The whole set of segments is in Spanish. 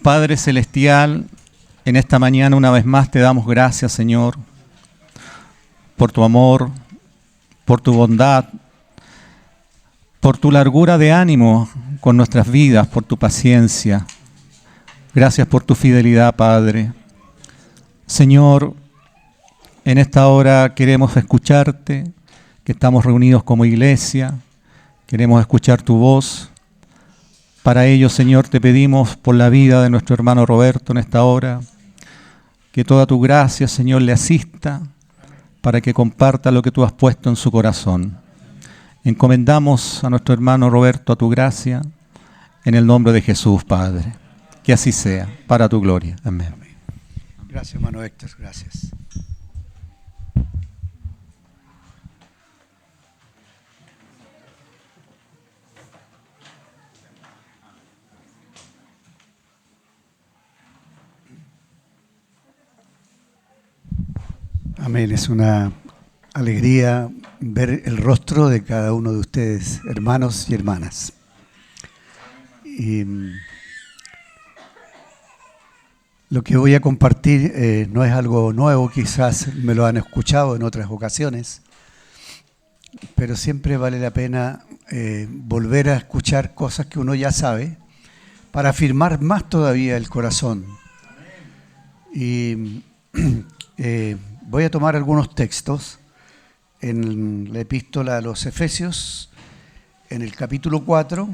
Padre Celestial, en esta mañana una vez más te damos gracias, Señor, por tu amor, por tu bondad, por tu largura de ánimo con nuestras vidas, por tu paciencia. Gracias por tu fidelidad, Padre. Señor, en esta hora queremos escucharte, que estamos reunidos como iglesia, queremos escuchar tu voz. Para ello, Señor, te pedimos por la vida de nuestro hermano Roberto en esta hora, que toda tu gracia, Señor, le asista para que comparta lo que tú has puesto en su corazón. Encomendamos a nuestro hermano Roberto a tu gracia, en el nombre de Jesús, Padre. Que así sea, para tu gloria. Amén. Amén. Gracias, hermano Héctor, gracias. Amén, es una alegría ver el rostro de cada uno de ustedes, hermanos y hermanas. Y lo que voy a compartir no es algo nuevo, quizás me lo han escuchado en otras ocasiones, pero siempre vale la pena volver a escuchar cosas que uno ya sabe para afirmar más todavía el corazón. Y voy a tomar algunos textos en la epístola a los Efesios, en el capítulo 4.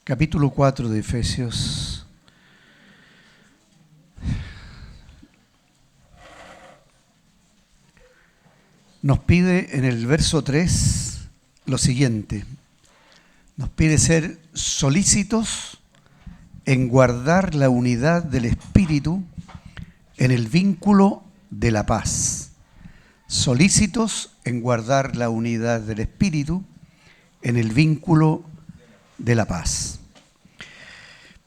Capítulo 4 de Efesios. Nos pide en el verso 3 lo siguiente. Nos pide ser solícitos en guardar la unidad del Espíritu en el vínculo de la paz. Solícitos en guardar la unidad del Espíritu en el vínculo de la paz.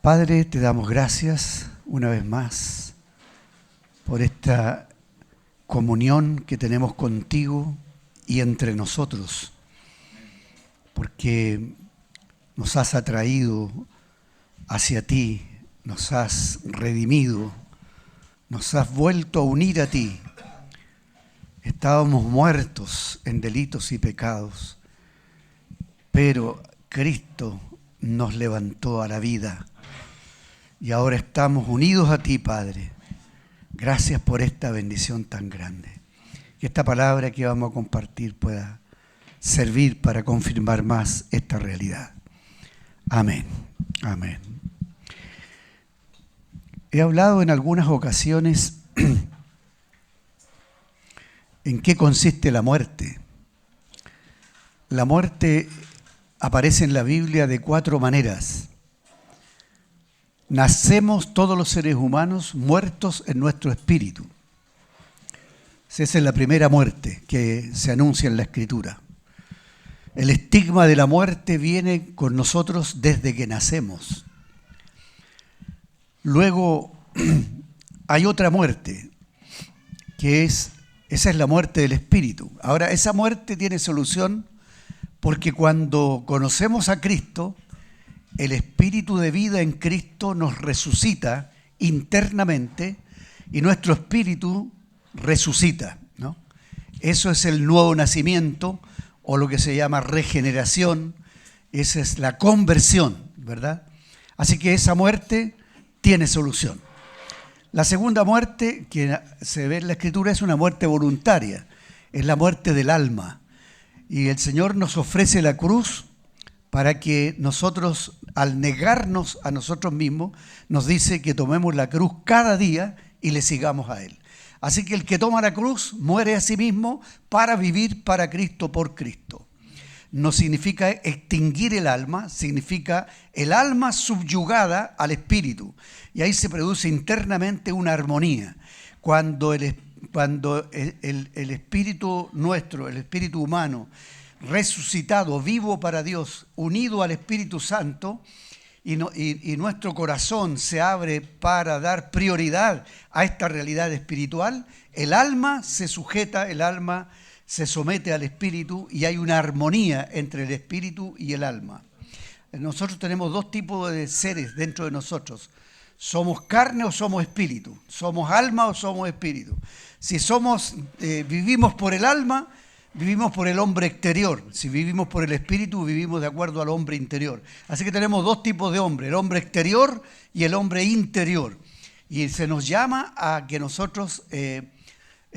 Padre, te damos gracias una vez más por esta comunión que tenemos contigo y entre nosotros, porque nos has atraído hacia ti, nos has redimido, nos has vuelto a unir a ti. Estábamos muertos en delitos y pecados, pero Cristo nos levantó a la vida y ahora estamos unidos a ti, Padre. Gracias por esta bendición tan grande. Que esta palabra que vamos a compartir pueda servir para confirmar más esta realidad. Amén. Amén. He hablado en algunas ocasiones en qué consiste la muerte. La muerte aparece en la Biblia de 4 maneras. Nacemos todos los seres humanos muertos en nuestro espíritu. Esa es la primera muerte que se anuncia en la Escritura. El estigma de la muerte viene con nosotros desde que nacemos. Luego hay otra muerte, esa es la muerte del espíritu. Ahora, esa muerte tiene solución porque cuando conocemos a Cristo, el espíritu de vida en Cristo nos resucita internamente y nuestro espíritu resucita, ¿no? Eso es el nuevo nacimiento o lo que se llama regeneración. Esa es la conversión, ¿verdad? Así que esa muerte tiene solución. La segunda muerte que se ve en la Escritura es una muerte voluntaria, es la muerte del alma. Y el Señor nos ofrece la cruz para que nosotros, al negarnos a nosotros mismos, nos dice que tomemos la cruz cada día y le sigamos a Él. Así que el que toma la cruz muere a sí mismo para vivir para Cristo, por Cristo. No significa extinguir el alma, significa el alma subyugada al espíritu. Y ahí se produce internamente una armonía. Cuando el espíritu nuestro, el espíritu humano, resucitado, vivo para Dios, unido al Espíritu Santo, y nuestro corazón se abre para dar prioridad a esta realidad espiritual, el alma se sujeta, el alma se somete al espíritu y hay una armonía entre el espíritu y el alma. Nosotros tenemos dos tipos de seres dentro de nosotros. ¿Somos carne o somos espíritu? ¿Somos alma o somos espíritu? Si vivimos por el alma, vivimos por el hombre exterior. Si vivimos por el espíritu, vivimos de acuerdo al hombre interior. Así que tenemos dos tipos de hombre, el hombre exterior y el hombre interior. Y se nos llama a que nosotros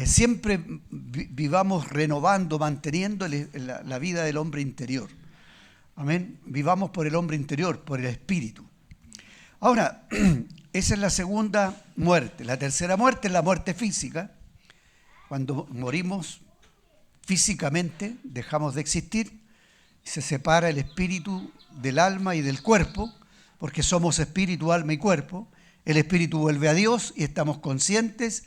siempre vivamos renovando, manteniendo la vida del hombre interior. Amén. Vivamos por el hombre interior, por el espíritu. Ahora, esa es la segunda muerte. La tercera muerte es la muerte física. Cuando morimos físicamente, dejamos de existir, se separa el espíritu del alma y del cuerpo, porque somos espíritu, alma y cuerpo. El espíritu vuelve a Dios y estamos conscientes.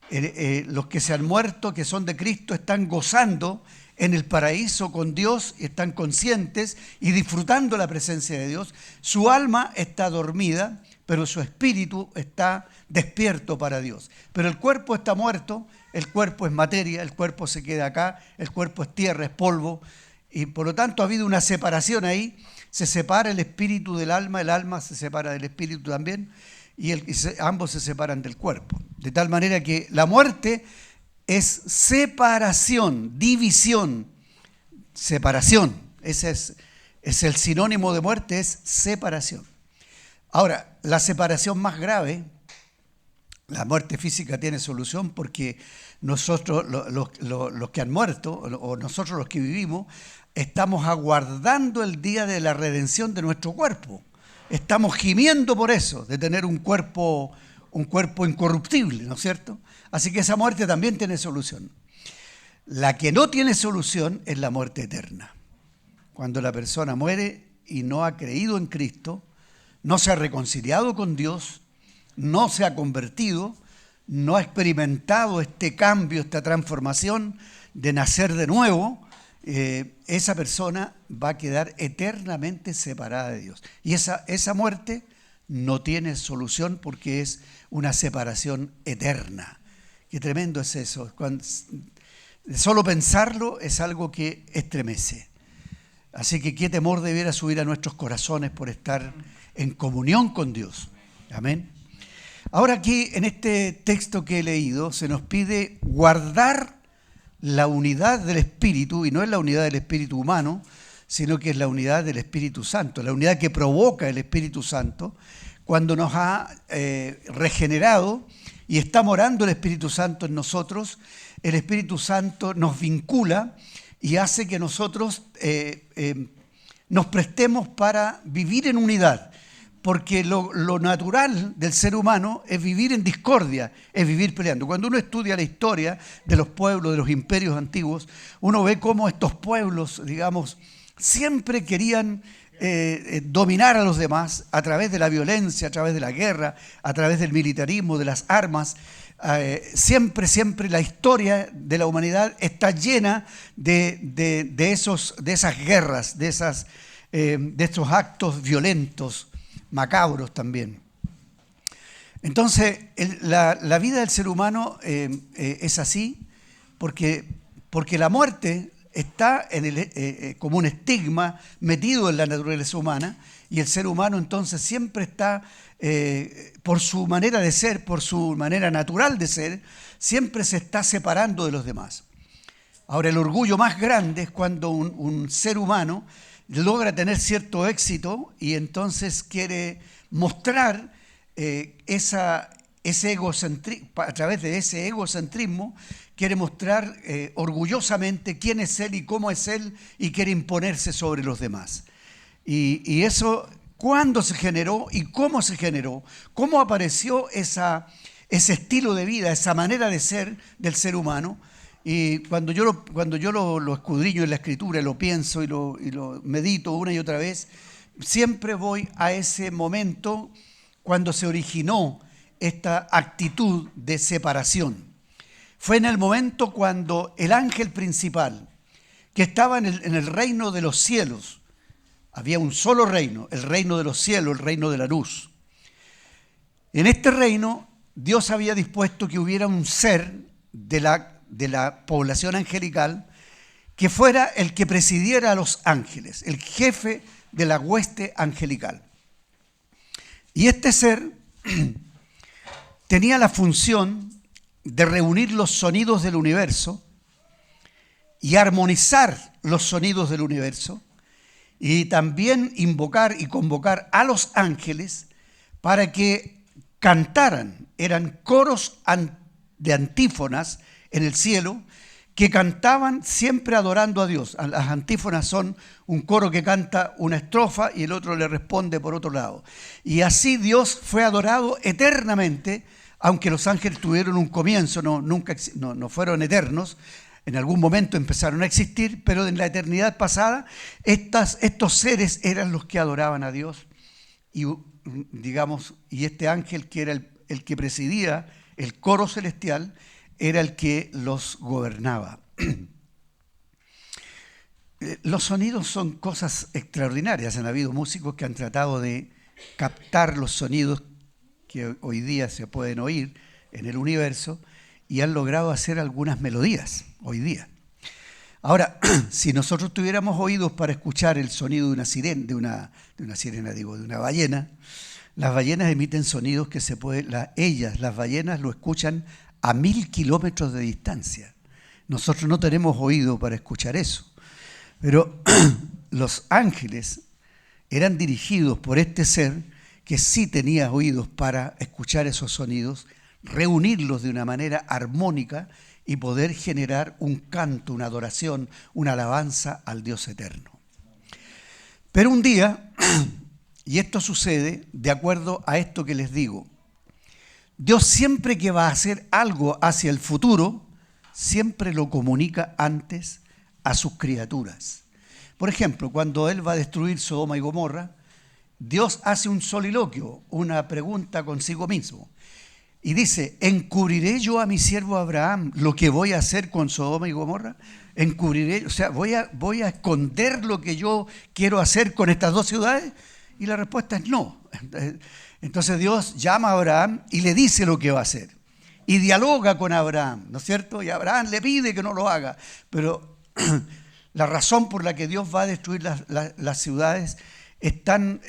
Los que se han muerto, que son de Cristo, están gozando en el paraíso con Dios, están conscientes y disfrutando la presencia de Dios. Su alma está dormida, pero su espíritu está despierto para Dios. Pero el cuerpo está muerto, el cuerpo es materia, el cuerpo se queda acá, el cuerpo es tierra, es polvo, y por lo tanto ha habido una separación ahí. Se separa el espíritu del alma, el alma se separa del espíritu también, y ambos se separan del cuerpo. De tal manera que la muerte es separación, división, separación. Ese es el sinónimo de muerte, es separación. Ahora, la separación más grave, la muerte física tiene solución porque nosotros, los que han muerto, o nosotros los que vivimos, estamos aguardando el día de la redención de nuestro cuerpo. Estamos gimiendo por eso, de tener un cuerpo incorruptible, ¿no es cierto? Así que esa muerte también tiene solución. La que no tiene solución es la muerte eterna. Cuando la persona muere y no ha creído en Cristo, no se ha reconciliado con Dios, no se ha convertido, no ha experimentado este cambio, esta transformación de nacer de nuevo, esa persona va a quedar eternamente separada de Dios. Y esa muerte no tiene solución porque es una separación eterna. Qué tremendo es eso. Solo pensarlo es algo que estremece. Así que qué temor debiera subir a nuestros corazones por estar en comunión con Dios. Amén. Ahora aquí en este texto que he leído se nos pide guardar la unidad del Espíritu, y no es la unidad del Espíritu humano, sino que es la unidad del Espíritu Santo, la unidad que provoca el Espíritu Santo cuando nos ha regenerado y está morando el Espíritu Santo en nosotros. El Espíritu Santo nos vincula y hace que nosotros nos prestemos para vivir en unidad, porque lo natural del ser humano es vivir en discordia, es vivir peleando. Cuando uno estudia la historia de los pueblos, de los imperios antiguos, uno ve cómo estos pueblos, digamos, siempre querían dominar a los demás a través de la violencia, a través de la guerra, a través del militarismo, de las armas. Siempre la historia de la humanidad está llena de esas guerras, de estos actos violentos, macabros también. Entonces, la vida del ser humano es así porque la muerte está como un estigma metido en la naturaleza humana, y el ser humano entonces siempre está, por su manera de ser, por su manera natural de ser, siempre se está separando de los demás. Ahora, el orgullo más grande es cuando un ser humano logra tener cierto éxito y entonces quiere mostrar ese egocentrismo, a través de ese egocentrismo, quiere mostrar orgullosamente quién es él y cómo es él, y quiere imponerse sobre los demás. Y eso, ¿cuándo se generó y cómo se generó? ¿Cómo apareció ese estilo de vida, esa manera de ser del ser humano? Y cuando yo lo escudriño en la Escritura, lo pienso y lo medito una y otra vez, siempre voy a ese momento cuando se originó esta actitud de separación. Fue en el momento cuando el ángel principal, que estaba en el reino de los cielos, Había un solo reino, el reino de los cielos, el reino de la luz. En este reino, Dios había dispuesto que hubiera un ser de la población angelical que fuera el que presidiera a los ángeles, el jefe de la hueste angelical. Y este ser tenía la función de reunir los sonidos del universo y armonizar los sonidos del universo, y también invocar y convocar a los ángeles para que cantaran. Eran coros de antífonas en el cielo que cantaban siempre adorando a Dios. Las antífonas son un coro que canta una estrofa y el otro le responde por otro lado. Y así Dios fue adorado eternamente, aunque los ángeles tuvieron un comienzo, no fueron eternos. En algún momento empezaron a existir, pero en la eternidad pasada estos seres eran los que adoraban a Dios. Y este ángel, que era el que presidía el coro celestial, era el que los gobernaba. Los sonidos son cosas extraordinarias. Han habido músicos que han tratado de captar los sonidos que hoy día se pueden oír en el universo y han logrado hacer algunas melodías hoy día. Ahora, si nosotros tuviéramos oídos para escuchar el sonido de una ballena, las ballenas emiten sonidos que las ballenas lo escuchan a 1000 kilómetros de distancia. Nosotros no tenemos oído para escuchar eso. Pero los ángeles eran dirigidos por este ser que sí tenía oídos para escuchar esos sonidos, reunirlos de una manera armónica y poder generar un canto, una adoración, una alabanza al Dios eterno. Pero un día, y esto sucede de acuerdo a esto que les digo, Dios siempre que va a hacer algo hacia el futuro, siempre lo comunica antes a sus criaturas. Por ejemplo, cuando Él va a destruir Sodoma y Gomorra, Dios hace un soliloquio, una pregunta consigo mismo. Y dice, ¿encubriré yo a mi siervo Abraham lo que voy a hacer con Sodoma y Gomorra? ¿Encubriré? O sea, ¿voy a esconder lo que yo quiero hacer con estas dos ciudades? Y la respuesta es no. Entonces Dios llama a Abraham y le dice lo que va a hacer. Y dialoga con Abraham, ¿no es cierto? Y Abraham le pide que no lo haga. Pero la razón por la que Dios va a destruir las ciudades es tan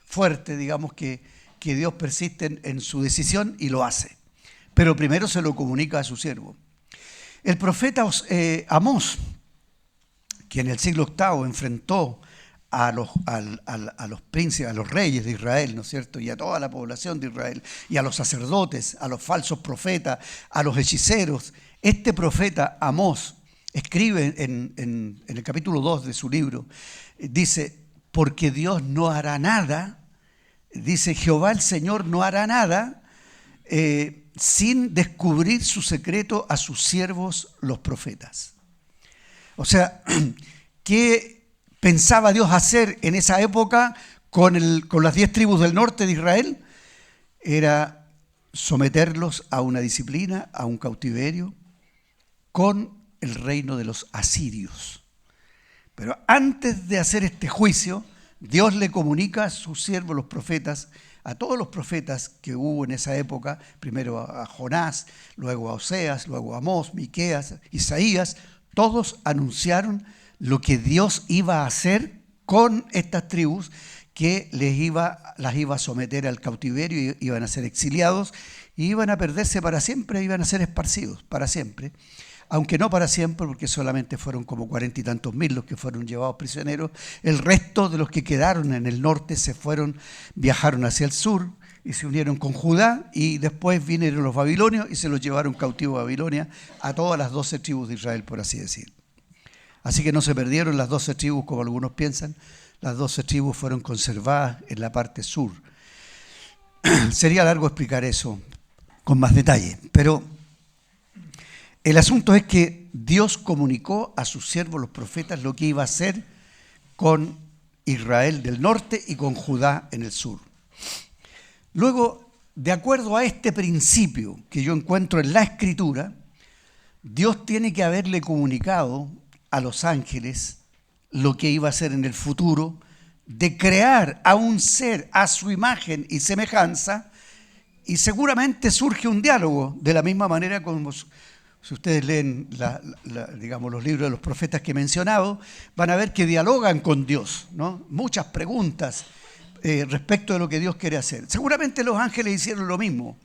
fuerte, que Dios persiste en su decisión y lo hace. Pero primero se lo comunica a su siervo. El profeta Amós, que en el siglo VIII enfrentó a los príncipes, a los reyes de Israel, ¿no es cierto? Y a toda la población de Israel, y a los sacerdotes, a los falsos profetas, a los hechiceros. Este profeta Amós escribe en el capítulo 2 de su libro, dice, porque Dios no hará nada, dice Jehová el Señor no hará nada sin descubrir su secreto a sus siervos los profetas. O sea, ¿qué pensaba Dios hacer en esa época con las 10 tribus del norte de Israel? Era someterlos a una disciplina, a un cautiverio, con el reino de los asirios. Pero antes de hacer este juicio, Dios le comunica a sus siervos, los profetas, a todos los profetas que hubo en esa época, primero a Jonás, luego a Oseas, luego a Amós, Miqueas, Isaías, todos anunciaron lo que Dios iba a hacer con estas tribus, que las iba a someter al cautiverio, iban a ser exiliados, y iban a perderse para siempre, iban a ser esparcidos para siempre. Aunque no para siempre, porque solamente fueron como 40 y tantos mil los que fueron llevados prisioneros. El resto de los que quedaron en el norte viajaron hacia el sur y se unieron con Judá, y después vinieron los babilonios y se los llevaron cautivos a Babilonia, a todas las 12 tribus de Israel, por así decir. Así que no se perdieron las 12 tribus como algunos piensan. Las 12 tribus fueron conservadas en la parte sur. Sería largo explicar eso con más detalle, pero el asunto es que Dios comunicó a sus siervos los profetas lo que iba a hacer con Israel del norte y con Judá en el sur. Luego, de acuerdo a este principio que yo encuentro en la Escritura, Dios tiene que haberle comunicado a los ángeles lo que iba a hacer en el futuro, de crear a un ser a su imagen y semejanza, y seguramente surge un diálogo, de la misma manera como si ustedes leen digamos, los libros de los profetas que he mencionado, van a ver que dialogan con Dios, ¿no? Muchas preguntas respecto de lo que Dios quiere hacer. Seguramente los ángeles hicieron lo mismo,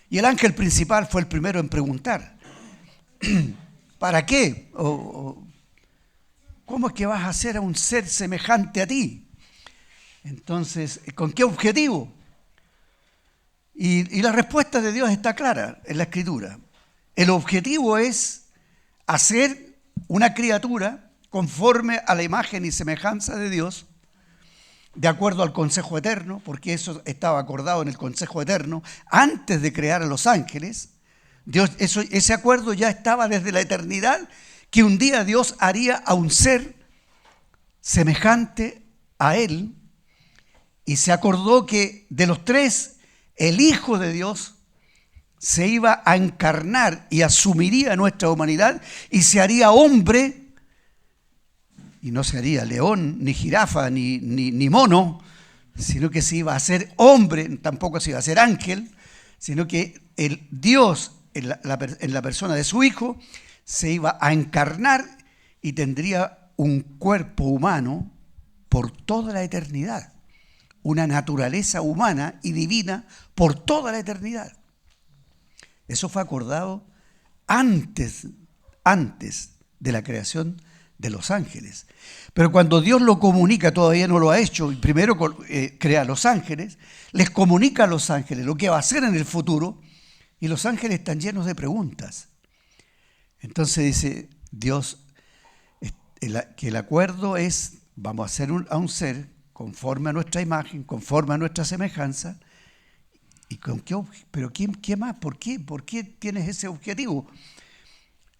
y el ángel principal fue el primero en preguntar, ¿para qué? ¿Cómo es que vas a hacer a un ser semejante a ti? Entonces, ¿con qué objetivo? Y la respuesta de Dios está clara en la Escritura. El objetivo es hacer una criatura conforme a la imagen y semejanza de Dios, de acuerdo al consejo eterno, porque eso estaba acordado en el consejo eterno, antes de crear a los ángeles. Ese acuerdo ya estaba desde la eternidad, que un día Dios haría a un ser semejante a Él, y se acordó que de los tres, el Hijo de Dios se iba a encarnar y asumiría nuestra humanidad y se haría hombre, y no se haría león, ni jirafa, ni mono, sino que se iba a hacer hombre, tampoco se iba a hacer ángel, sino que el Dios en la persona de su Hijo se iba a encarnar y tendría un cuerpo humano por toda la eternidad, una naturaleza humana y divina por toda la eternidad. Eso fue acordado antes de la creación de los ángeles. Pero cuando Dios lo comunica, todavía no lo ha hecho, y primero crea a los ángeles, les comunica a los ángeles lo que va a hacer en el futuro, y los ángeles están llenos de preguntas. Entonces dice Dios que el acuerdo es, vamos a hacer a un ser conforme a nuestra imagen, conforme a nuestra semejanza. ¿Y con qué? ¿Pero qué más? ¿Por qué? ¿Por qué tienes ese objetivo?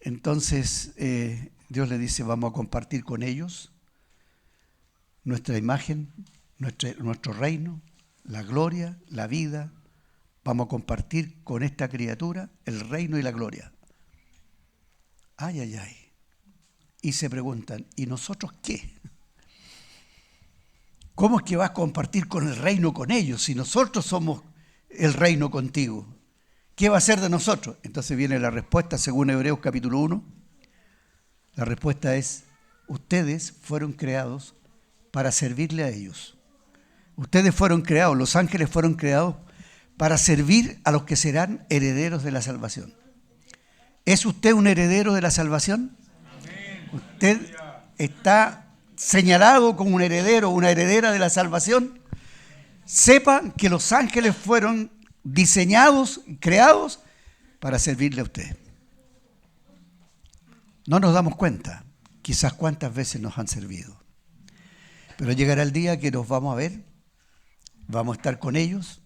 Entonces Dios le dice, vamos a compartir con ellos nuestra imagen, nuestro reino, la gloria, la vida. Vamos a compartir con esta criatura el reino y la gloria. Ay, ay, ay. Y se preguntan, ¿y nosotros qué? ¿Cómo es que vas a compartir con el reino con ellos si nosotros somos el reino contigo? ¿Qué va a ser de nosotros? Entonces viene la respuesta según Hebreos capítulo 1. La respuesta es, ustedes fueron creados para servirle a ellos. Ustedes fueron creados, los ángeles fueron creados para servir a los que serán herederos de la salvación. ¿Es usted un heredero de la salvación? ¿Usted está señalado como un heredero o una heredera de la salvación? Sepa que los ángeles fueron diseñados, creados para servirle a usted. No nos damos cuenta, quizás cuántas veces nos han servido. Pero llegará el día que nos vamos a ver, vamos a estar con ellos,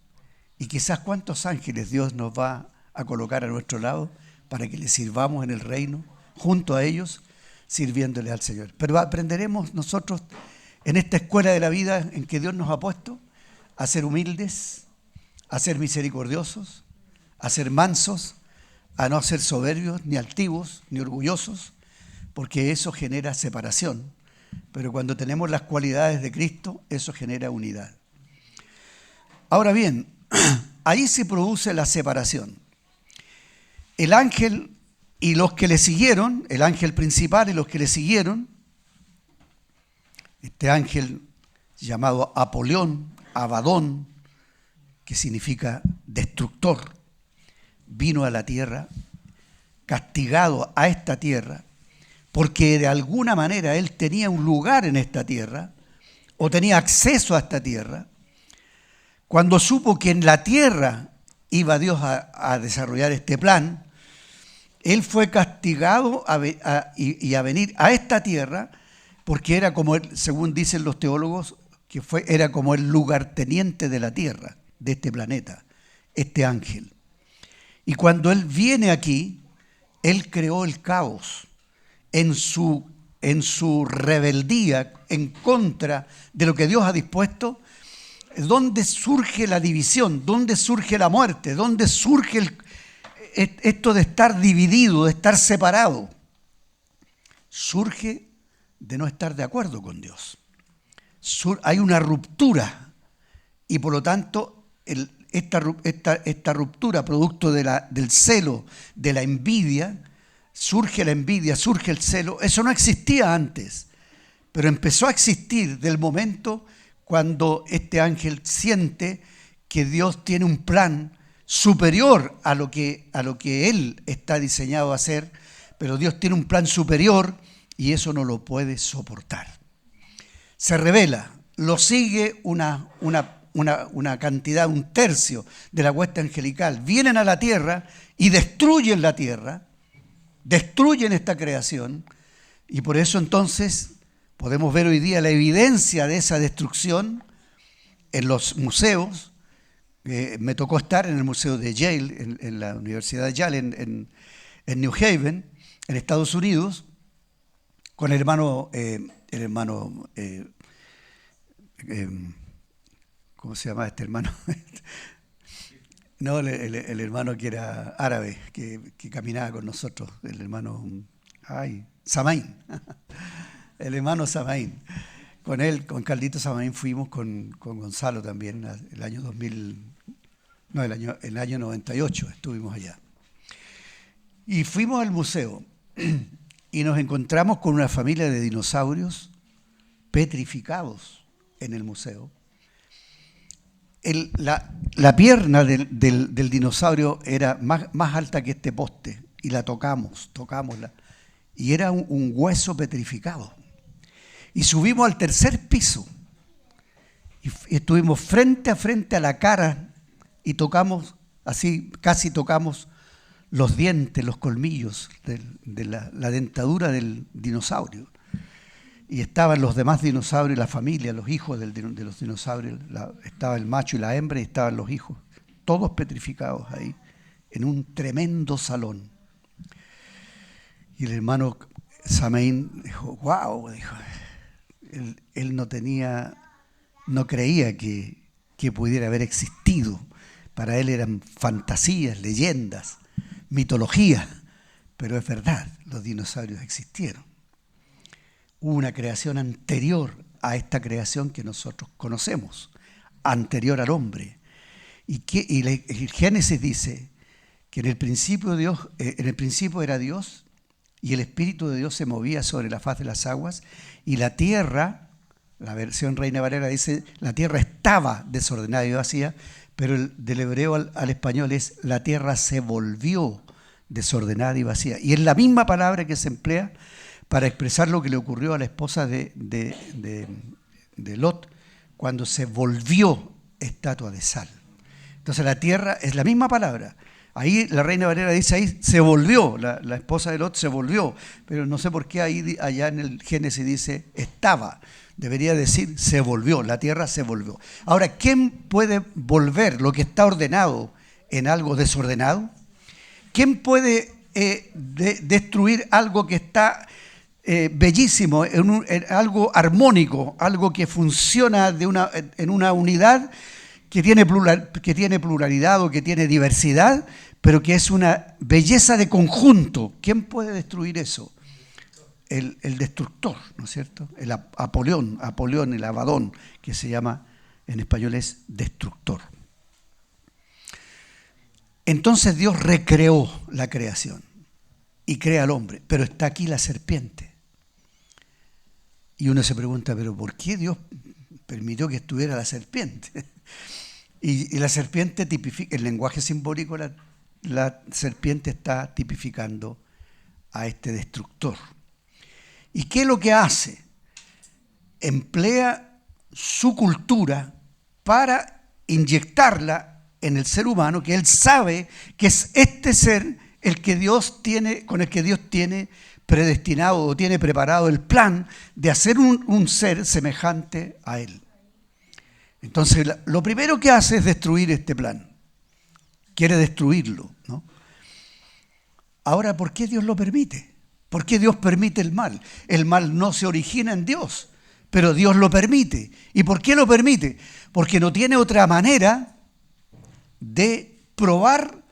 y quizás cuántos ángeles Dios nos va a colocar a nuestro lado para que les sirvamos en el reino, junto a ellos, sirviéndole al Señor. Pero aprenderemos nosotros en esta escuela de la vida en que Dios nos ha puesto a ser humildes, a ser misericordiosos, a ser mansos, a no ser soberbios, ni altivos, ni orgullosos, porque eso genera separación. Pero cuando tenemos las cualidades de Cristo, eso genera unidad. Ahora bien, ahí se produce la separación. El ángel y los que le siguieron, el ángel principal y los que le siguieron, este ángel llamado Apolión, Abadón, que significa destructor, vino a la tierra, castigado a esta tierra, porque de alguna manera él tenía un lugar en esta tierra, o tenía acceso a esta tierra. Cuando supo que en la tierra iba Dios a desarrollar este plan, él fue castigado a venir a esta tierra, porque era como él, según dicen los teólogos, que era como el lugarteniente de la tierra, de este planeta, este ángel. Y cuando él viene aquí, él creó el caos en su rebeldía en contra de lo que Dios ha dispuesto. ¿Dónde surge la división? ¿Dónde surge la muerte? ¿Dónde surge esto de estar dividido, de estar separado? Surge de no estar de acuerdo con Dios. Hay una ruptura y por lo tanto esta ruptura, producto del celo, de la envidia, surge la envidia, surge el celo. Eso no existía antes, pero empezó a existir del momento cuando este ángel siente que Dios tiene un plan superior a lo que él está diseñado a hacer, pero Dios tiene un plan superior y eso no lo puede soportar. Se revela, lo sigue una cantidad, un tercio de la hueste angelical. Vienen a la tierra y destruyen la tierra, destruyen esta creación, y por eso entonces podemos ver hoy día la evidencia de esa destrucción en los museos. Me tocó estar en el museo de Yale, en la Universidad de Yale, en New Haven, en Estados Unidos, con el hermano ¿cómo se llama este hermano? No, el hermano que era árabe, que caminaba con nosotros, el hermano Samaín, el hermano Samaín. Con él, con Carlito Samaín, fuimos con Gonzalo también, el año 2000, no, el año 98 estuvimos allá. Y fuimos al museo y nos encontramos con una familia de dinosaurios petrificados en el museo. La pierna del dinosaurio era más alta que este poste y la tocámosla, y era un hueso petrificado. Y subimos al tercer piso y estuvimos frente a frente a la cara y tocamos, así casi tocamos los dientes, los colmillos de la dentadura del dinosaurio. Y estaban los demás dinosaurios, la familia, los hijos de los dinosaurios. Estaba el macho y la hembra y estaban los hijos, todos petrificados ahí, en un tremendo salón. Y el hermano Samaín dijo, wow, dijo, él no creía que pudiera haber existido. Para él eran fantasías, leyendas, mitología, pero es verdad, los dinosaurios existieron. Hubo una creación anterior a esta creación que nosotros conocemos, anterior al hombre. Y el Génesis dice que en el principio era Dios, y el Espíritu de Dios se movía sobre la faz de las aguas, y la tierra, la versión Reina Valera dice, la tierra estaba desordenada y vacía, pero del hebreo al español es, la tierra se volvió desordenada y vacía. Y es la misma palabra que se emplea para expresar lo que le ocurrió a la esposa de Lot cuando se volvió estatua de sal. Entonces la tierra es la misma palabra. Ahí la Reina Valera dice, ahí se volvió, la esposa de Lot se volvió, pero no sé por qué allá en el Génesis dice estaba. Debería decir se volvió, la tierra se volvió. Ahora, ¿quién puede volver lo que está ordenado en algo desordenado? ¿Quién puede destruir algo que está bellísimo, en algo armónico, algo que funciona en una unidad que tiene pluralidad o que tiene diversidad, pero que es una belleza de conjunto? ¿Quién puede destruir eso? El destructor, ¿no es cierto? El Apolión, el Abadón, que se llama en español es destructor. Entonces Dios recreó la creación y crea al hombre, pero está aquí la serpiente. Y uno se pregunta, ¿pero por qué Dios permitió que estuviera la serpiente? Y la serpiente tipifica, el lenguaje simbólico, la serpiente está tipificando a este destructor. ¿Y qué es lo que hace? Emplea su cultura para inyectarla en el ser humano, que él sabe que es este ser el que Dios tiene, con el que Dios tiene predestinado o tiene preparado el plan de hacer un ser semejante a él. Entonces, lo primero que hace es destruir este plan. Quiere destruirlo, ¿no? Ahora, ¿por qué Dios lo permite? ¿Por qué Dios permite el mal? El mal no se origina en Dios, pero Dios lo permite. ¿Y por qué lo permite? Porque no tiene otra manera de probar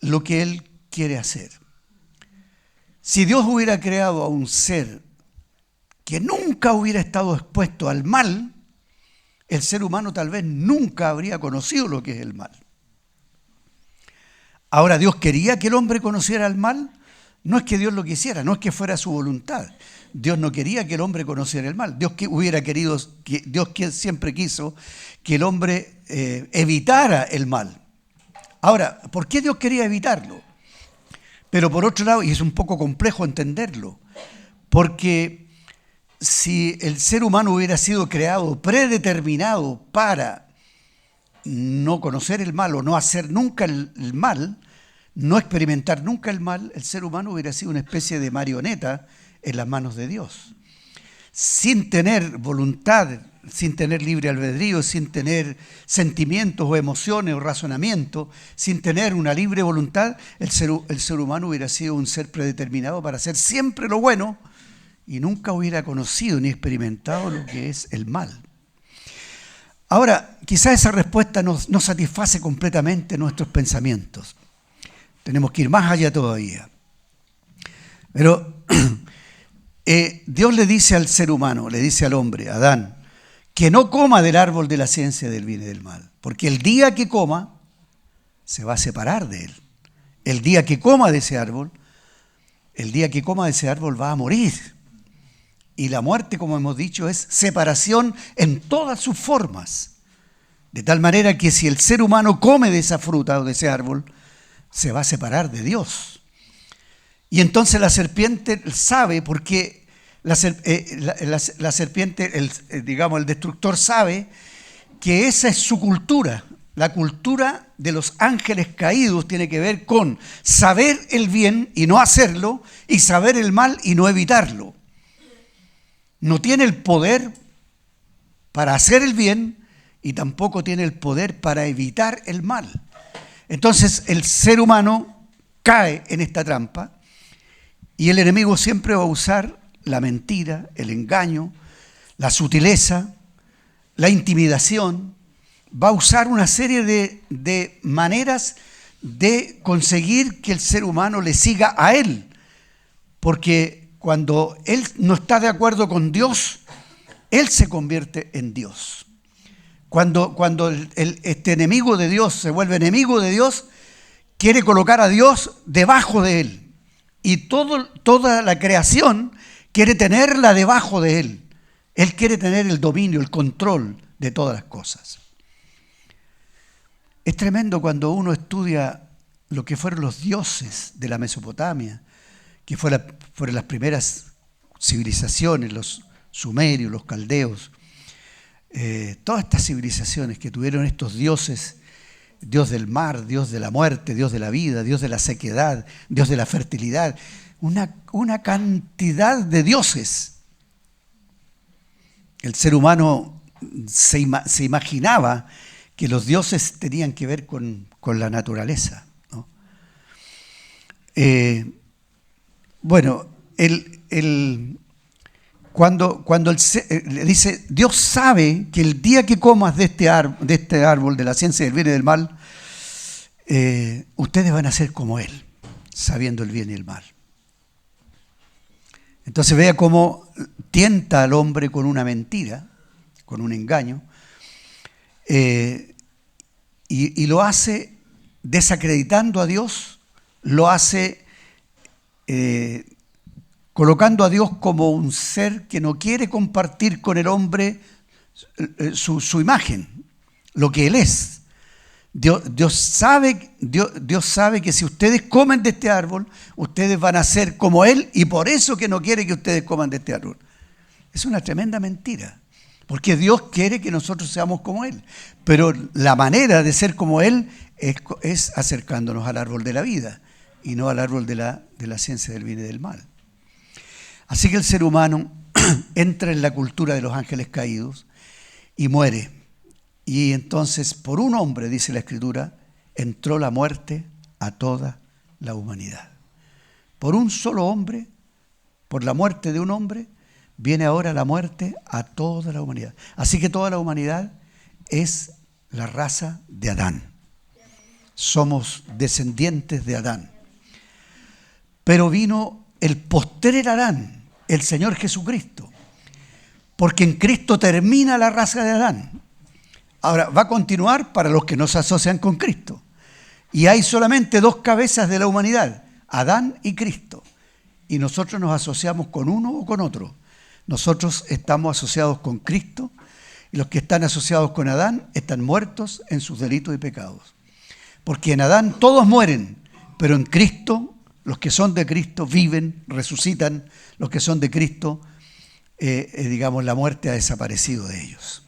lo que Él quiere hacer. Si Dios hubiera creado a un ser que nunca hubiera estado expuesto al mal, el ser humano tal vez nunca habría conocido lo que es el mal. Ahora, ¿Dios quería que el hombre conociera el mal? No es que Dios lo quisiera, no es que fuera su voluntad. Dios no quería que el hombre conociera el mal. Dios siempre quiso que el hombre evitara el mal. Ahora, ¿por qué Dios quería evitarlo? Pero por otro lado, y es un poco complejo entenderlo, porque si el ser humano hubiera sido creado, predeterminado para no conocer el mal o no hacer nunca el mal, no experimentar nunca el mal, el ser humano hubiera sido una especie de marioneta en las manos de Dios. Sin tener voluntad, sin tener libre albedrío, sin tener sentimientos o emociones o razonamiento, sin tener una libre voluntad, el ser humano hubiera sido un ser predeterminado para hacer siempre lo bueno y nunca hubiera conocido ni experimentado lo que es el mal. Ahora, quizás esa respuesta no satisface completamente nuestros pensamientos. Tenemos que ir más allá todavía. Pero Dios le dice al ser humano, le dice al hombre, Adán, que no coma del árbol de la ciencia del bien y del mal, porque el día que coma, se va a separar de él. El día que coma de ese árbol, va a morir. Y la muerte, como hemos dicho, es separación en todas sus formas. De tal manera que si el ser humano come de esa fruta o de ese árbol, se va a separar de Dios. Y entonces la serpiente sabe, porque la serpiente, el destructor sabe que esa es su cultura. La cultura de los ángeles caídos tiene que ver con saber el bien y no hacerlo, y saber el mal y no evitarlo. No tiene el poder para hacer el bien y tampoco tiene el poder para evitar el mal. Entonces el ser humano cae en esta trampa y el enemigo siempre va a usar la mentira, el engaño, la sutileza, la intimidación. Va a usar una serie de maneras de conseguir que el ser humano le siga a él. Porque cuando él no está de acuerdo con Dios, él se convierte en Dios. Cuando este enemigo de Dios se vuelve enemigo de Dios, quiere colocar a Dios debajo de él. Y toda la creación quiere tenerla debajo de él. Él quiere tener el dominio, el control de todas las cosas. Es tremendo cuando uno estudia lo que fueron los dioses de la Mesopotamia, que fueron las primeras civilizaciones, los sumerios, los caldeos. Todas estas civilizaciones que tuvieron estos dioses, Dios del mar, Dios de la muerte, Dios de la vida, Dios de la sequedad, Dios de la fertilidad, una cantidad de dioses. El ser humano se imaginaba que los dioses tenían que ver con la naturaleza, ¿no? Cuando le dice, Dios sabe que el día que comas de este árbol de la ciencia del bien y del mal, ustedes van a ser como Él, sabiendo el bien y el mal. Entonces vea cómo tienta al hombre con una mentira, con un engaño, y lo hace desacreditando a Dios, lo hace colocando a Dios como un ser que no quiere compartir con el hombre su imagen, lo que Él es. Dios sabe que si ustedes comen de este árbol, ustedes van a ser como Él, y por eso que no quiere que ustedes coman de este árbol. Es una tremenda mentira, porque Dios quiere que nosotros seamos como Él, pero la manera de ser como Él es acercándonos al árbol de la vida y no al árbol de la ciencia del bien y del mal. Así que el ser humano entra en la cultura de los ángeles caídos y muere. Y entonces por un hombre, dice la Escritura, entró la muerte a toda la humanidad. Por un solo hombre, por la muerte de un hombre, viene ahora la muerte a toda la humanidad. Así que toda la humanidad es la raza de Adán. Somos descendientes de Adán. Pero vino el postrer Adán, el Señor Jesucristo. porque en Cristo termina la raza de Adán. Ahora, va a continuar para los que no se asocian con Cristo. Y hay solamente dos cabezas de la humanidad, Adán y Cristo. Y nosotros nos asociamos con uno o con otro. Nosotros estamos asociados con Cristo y los que están asociados con Adán están muertos en sus delitos y pecados. Porque en Adán todos mueren, pero en Cristo, los que son de Cristo viven, resucitan. Los que son de Cristo, la muerte ha desaparecido de ellos.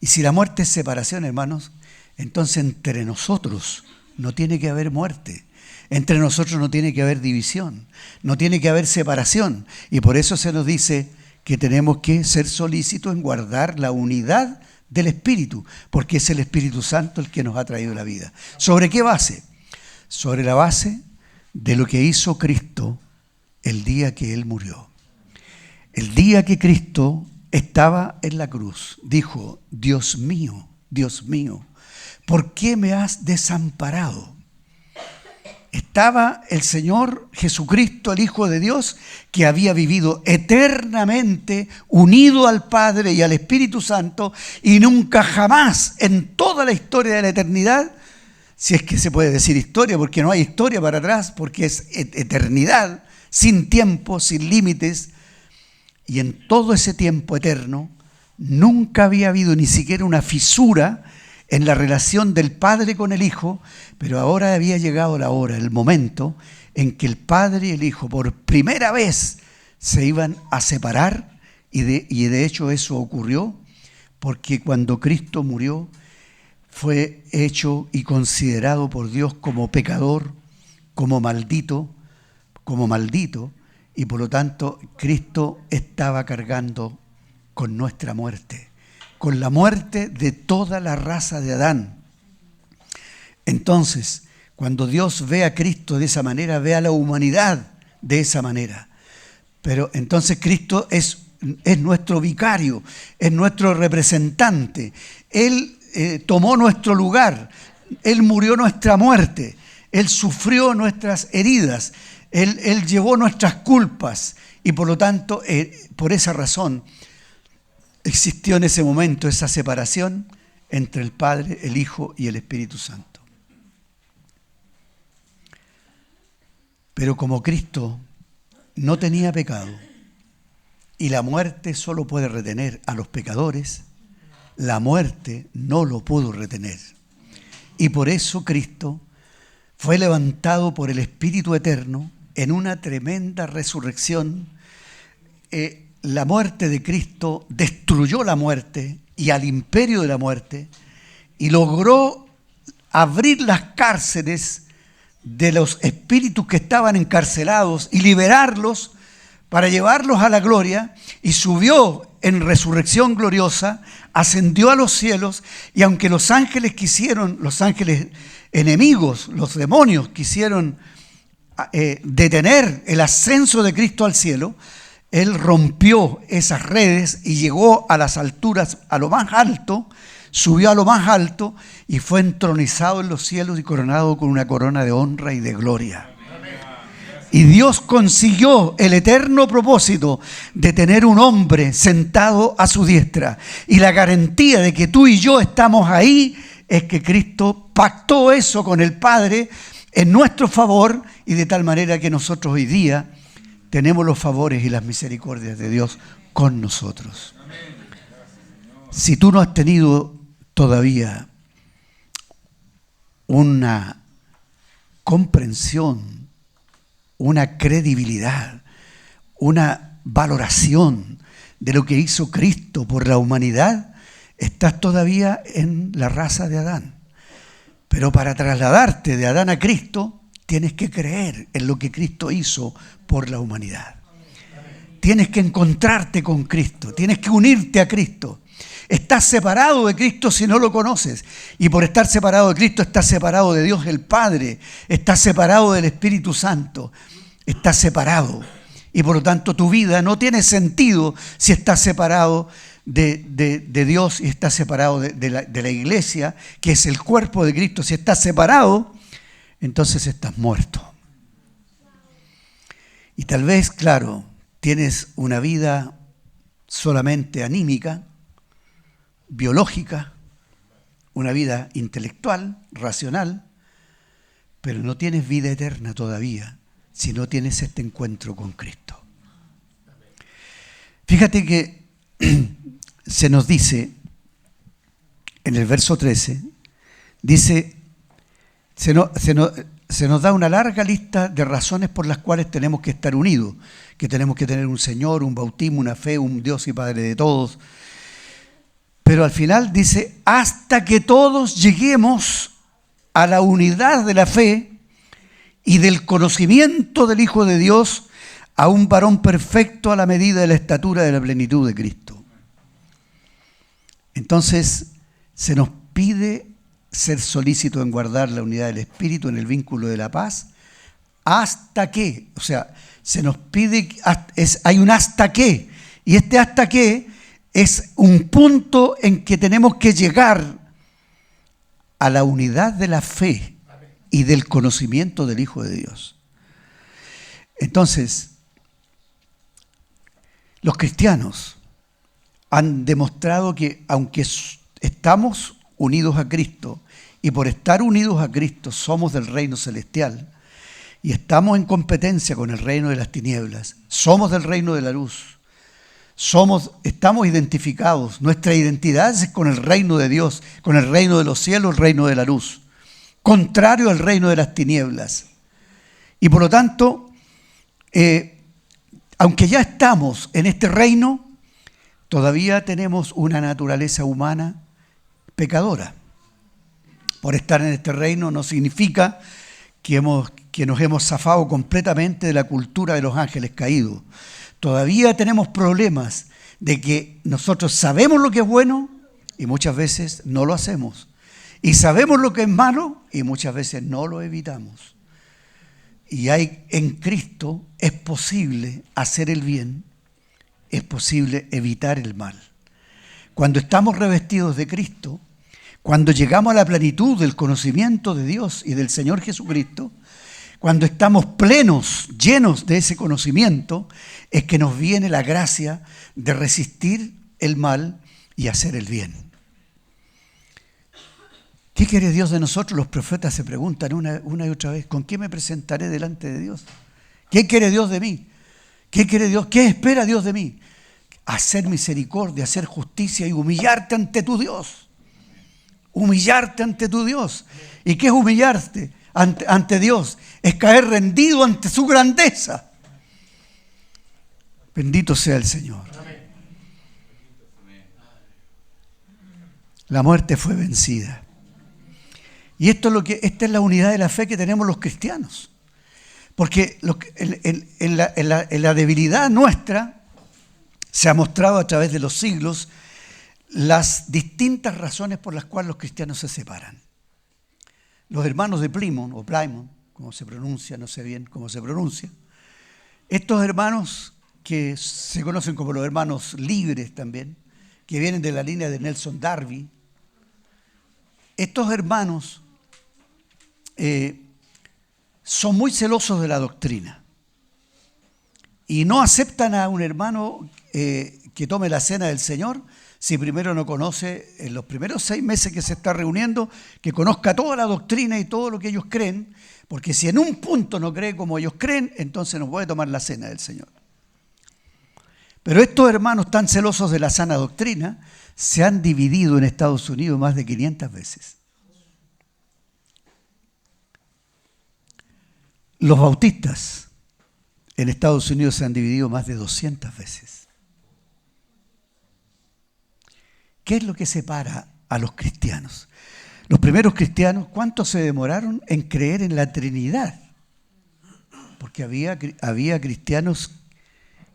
Y si la muerte es separación, hermanos, entonces entre nosotros no tiene que haber muerte. Entre nosotros no tiene que haber división, no tiene que haber separación. Y por eso se nos dice que tenemos que ser solícitos en guardar la unidad del Espíritu, porque es el Espíritu Santo el que nos ha traído la vida. ¿Sobre qué base? Sobre la base de lo que hizo Cristo el día que Él murió. El día que Cristo estaba en la cruz, dijo: Dios mío, ¿por qué me has desamparado? Estaba el Señor Jesucristo, el Hijo de Dios, que había vivido eternamente unido al Padre y al Espíritu Santo, y nunca jamás en toda la historia de la eternidad, si es que se puede decir historia, porque no hay historia para atrás, porque es eternidad, sin tiempo, sin límites, y en todo ese tiempo eterno nunca había habido ni siquiera una fisura en la relación del Padre con el Hijo, pero ahora había llegado la hora, el momento en que el Padre y el Hijo por primera vez se iban a separar, y de hecho eso ocurrió, porque cuando Cristo murió fue hecho y considerado por Dios como pecador, como maldito, y por lo tanto Cristo estaba cargando con nuestra muerte, con la muerte de toda la raza de Adán. Entonces, cuando Dios ve a Cristo de esa manera, ve a la humanidad de esa manera. Pero entonces Cristo es nuestro vicario, es nuestro representante. Él tomó nuestro lugar, Él murió nuestra muerte, Él sufrió nuestras heridas, Él llevó nuestras culpas, y por lo tanto, por esa razón, existió en ese momento esa separación entre el Padre, el Hijo y el Espíritu Santo. Pero como Cristo no tenía pecado y la muerte solo puede retener a los pecadores, la muerte no lo pudo retener. Y por eso Cristo fue levantado por el Espíritu Eterno en una tremenda resurrección. La muerte de Cristo destruyó la muerte y al imperio de la muerte, y logró abrir las cárceles de los espíritus que estaban encarcelados y liberarlos para llevarlos a la gloria, y subió en resurrección gloriosa, ascendió a los cielos, y aunque los ángeles enemigos, los demonios quisieron detener el ascenso de Cristo al cielo, Él rompió esas redes y llegó a las alturas, a lo más alto, subió a lo más alto y fue entronizado en los cielos y coronado con una corona de honra y de gloria. Y Dios consiguió el eterno propósito de tener un hombre sentado a su diestra. Y la garantía de que tú y yo estamos ahí es que Cristo pactó eso con el Padre en nuestro favor, y de tal manera que nosotros hoy día tenemos los favores y las misericordias de Dios con nosotros. Si tú no has tenido todavía una comprensión, una credibilidad, una valoración de lo que hizo Cristo por la humanidad, estás todavía en la raza de Adán. Pero para trasladarte de Adán a Cristo, tienes que creer en lo que Cristo hizo por la humanidad. Tienes que encontrarte con Cristo, tienes que unirte a Cristo. Estás separado de Cristo si no lo conoces, y por estar separado de Cristo estás separado de Dios el Padre, estás separado del Espíritu Santo, estás separado, y por lo tanto tu vida no tiene sentido si estás separado de Dios y estás separado de la iglesia, que es el cuerpo de Cristo. Si estás separado, entonces estás muerto. Y tal vez, claro, tienes una vida solamente anímica, biológica, una vida intelectual, racional, pero no tienes vida eterna todavía si no tienes este encuentro con Cristo. Fíjate que se nos dice en el verso 13, dice, se nos da una larga lista de razones por las cuales tenemos que estar unidos, que tenemos que tener un Señor, un bautismo, una fe, un Dios y Padre de todos. Pero al final dice, hasta que todos lleguemos a la unidad de la fe y del conocimiento del Hijo de Dios, a un varón perfecto a la medida de la estatura de la plenitud de Cristo. Entonces, se nos pide ser solícito en guardar la unidad del Espíritu en el vínculo de la paz, hasta que, o sea, se nos pide, hay un hasta que, y este hasta que es un punto en que tenemos que llegar a la unidad de la fe y del conocimiento del Hijo de Dios. Entonces, los cristianos han demostrado que aunque estamos unidos a Cristo y por estar unidos a Cristo somos del reino celestial y estamos en competencia con el reino de las tinieblas, somos del reino de la luz, estamos identificados, nuestra identidad es con el reino de Dios, con el reino de los cielos, el reino de la luz, contrario al reino de las tinieblas. Y por lo tanto, aunque ya estamos en este reino, todavía tenemos una naturaleza humana pecadora. Por estar en este reino no significa que nos hemos zafado completamente de la cultura de los ángeles caídos. Todavía tenemos problemas de que nosotros sabemos lo que es bueno y muchas veces no lo hacemos. Y sabemos lo que es malo y muchas veces no lo evitamos. Y en Cristo es posible hacer el bien, es posible evitar el mal. Cuando estamos revestidos de Cristo, cuando llegamos a la plenitud del conocimiento de Dios y del Señor Jesucristo, cuando estamos plenos, llenos de ese conocimiento, es que nos viene la gracia de resistir el mal y hacer el bien. ¿Qué quiere Dios de nosotros? Los profetas se preguntan una y otra vez, ¿con qué me presentaré delante de Dios? ¿Qué quiere Dios de mí? ¿Qué quiere Dios? ¿Qué espera Dios de mí? Hacer misericordia, hacer justicia y humillarte ante tu Dios. Humillarte ante tu Dios. ¿Y qué es humillarte ante Dios? Es caer rendido ante su grandeza. Bendito sea el Señor. La muerte fue vencida. Y esta es la unidad de la fe que tenemos los cristianos. Porque en la debilidad nuestra se ha mostrado a través de los siglos las distintas razones por las cuales los cristianos se separan. Los hermanos de Plymouth, o Plymouth, como se pronuncia, no sé bien cómo se pronuncia, estos hermanos que se conocen como los hermanos libres también, que vienen de la línea de Nelson Darby, estos hermanos son muy celosos de la doctrina y no aceptan a un hermano que tome la cena del Señor si primero no conoce, en los primeros 6 meses que se está reuniendo, que conozca toda la doctrina y todo lo que ellos creen, porque si en un punto no cree como ellos creen, entonces no puede tomar la cena del Señor. Pero estos hermanos tan celosos de la sana doctrina se han dividido en Estados Unidos más de 500 veces. Los bautistas en Estados Unidos se han dividido más de 200 veces. ¿Qué es lo que separa a los cristianos? Los primeros cristianos, ¿cuánto se demoraron en creer en la Trinidad? Porque había cristianos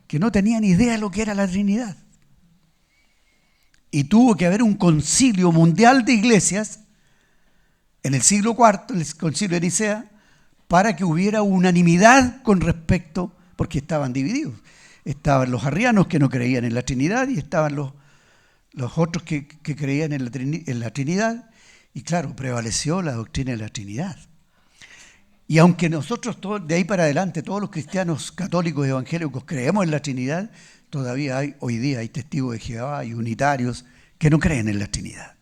que no tenían idea de lo que era la Trinidad. Y tuvo que haber un concilio mundial de iglesias en el siglo IV, el concilio de Nicea, para que hubiera unanimidad con respecto, porque estaban divididos. Estaban los arrianos que no creían en la Trinidad y estaban los otros que creían en la Trinidad. Y claro, prevaleció la doctrina de la Trinidad. Y aunque nosotros de ahí para adelante, todos los cristianos católicos y evangélicos creemos en la Trinidad, todavía hoy día hay testigos de Jehová y unitarios que no creen en la Trinidad.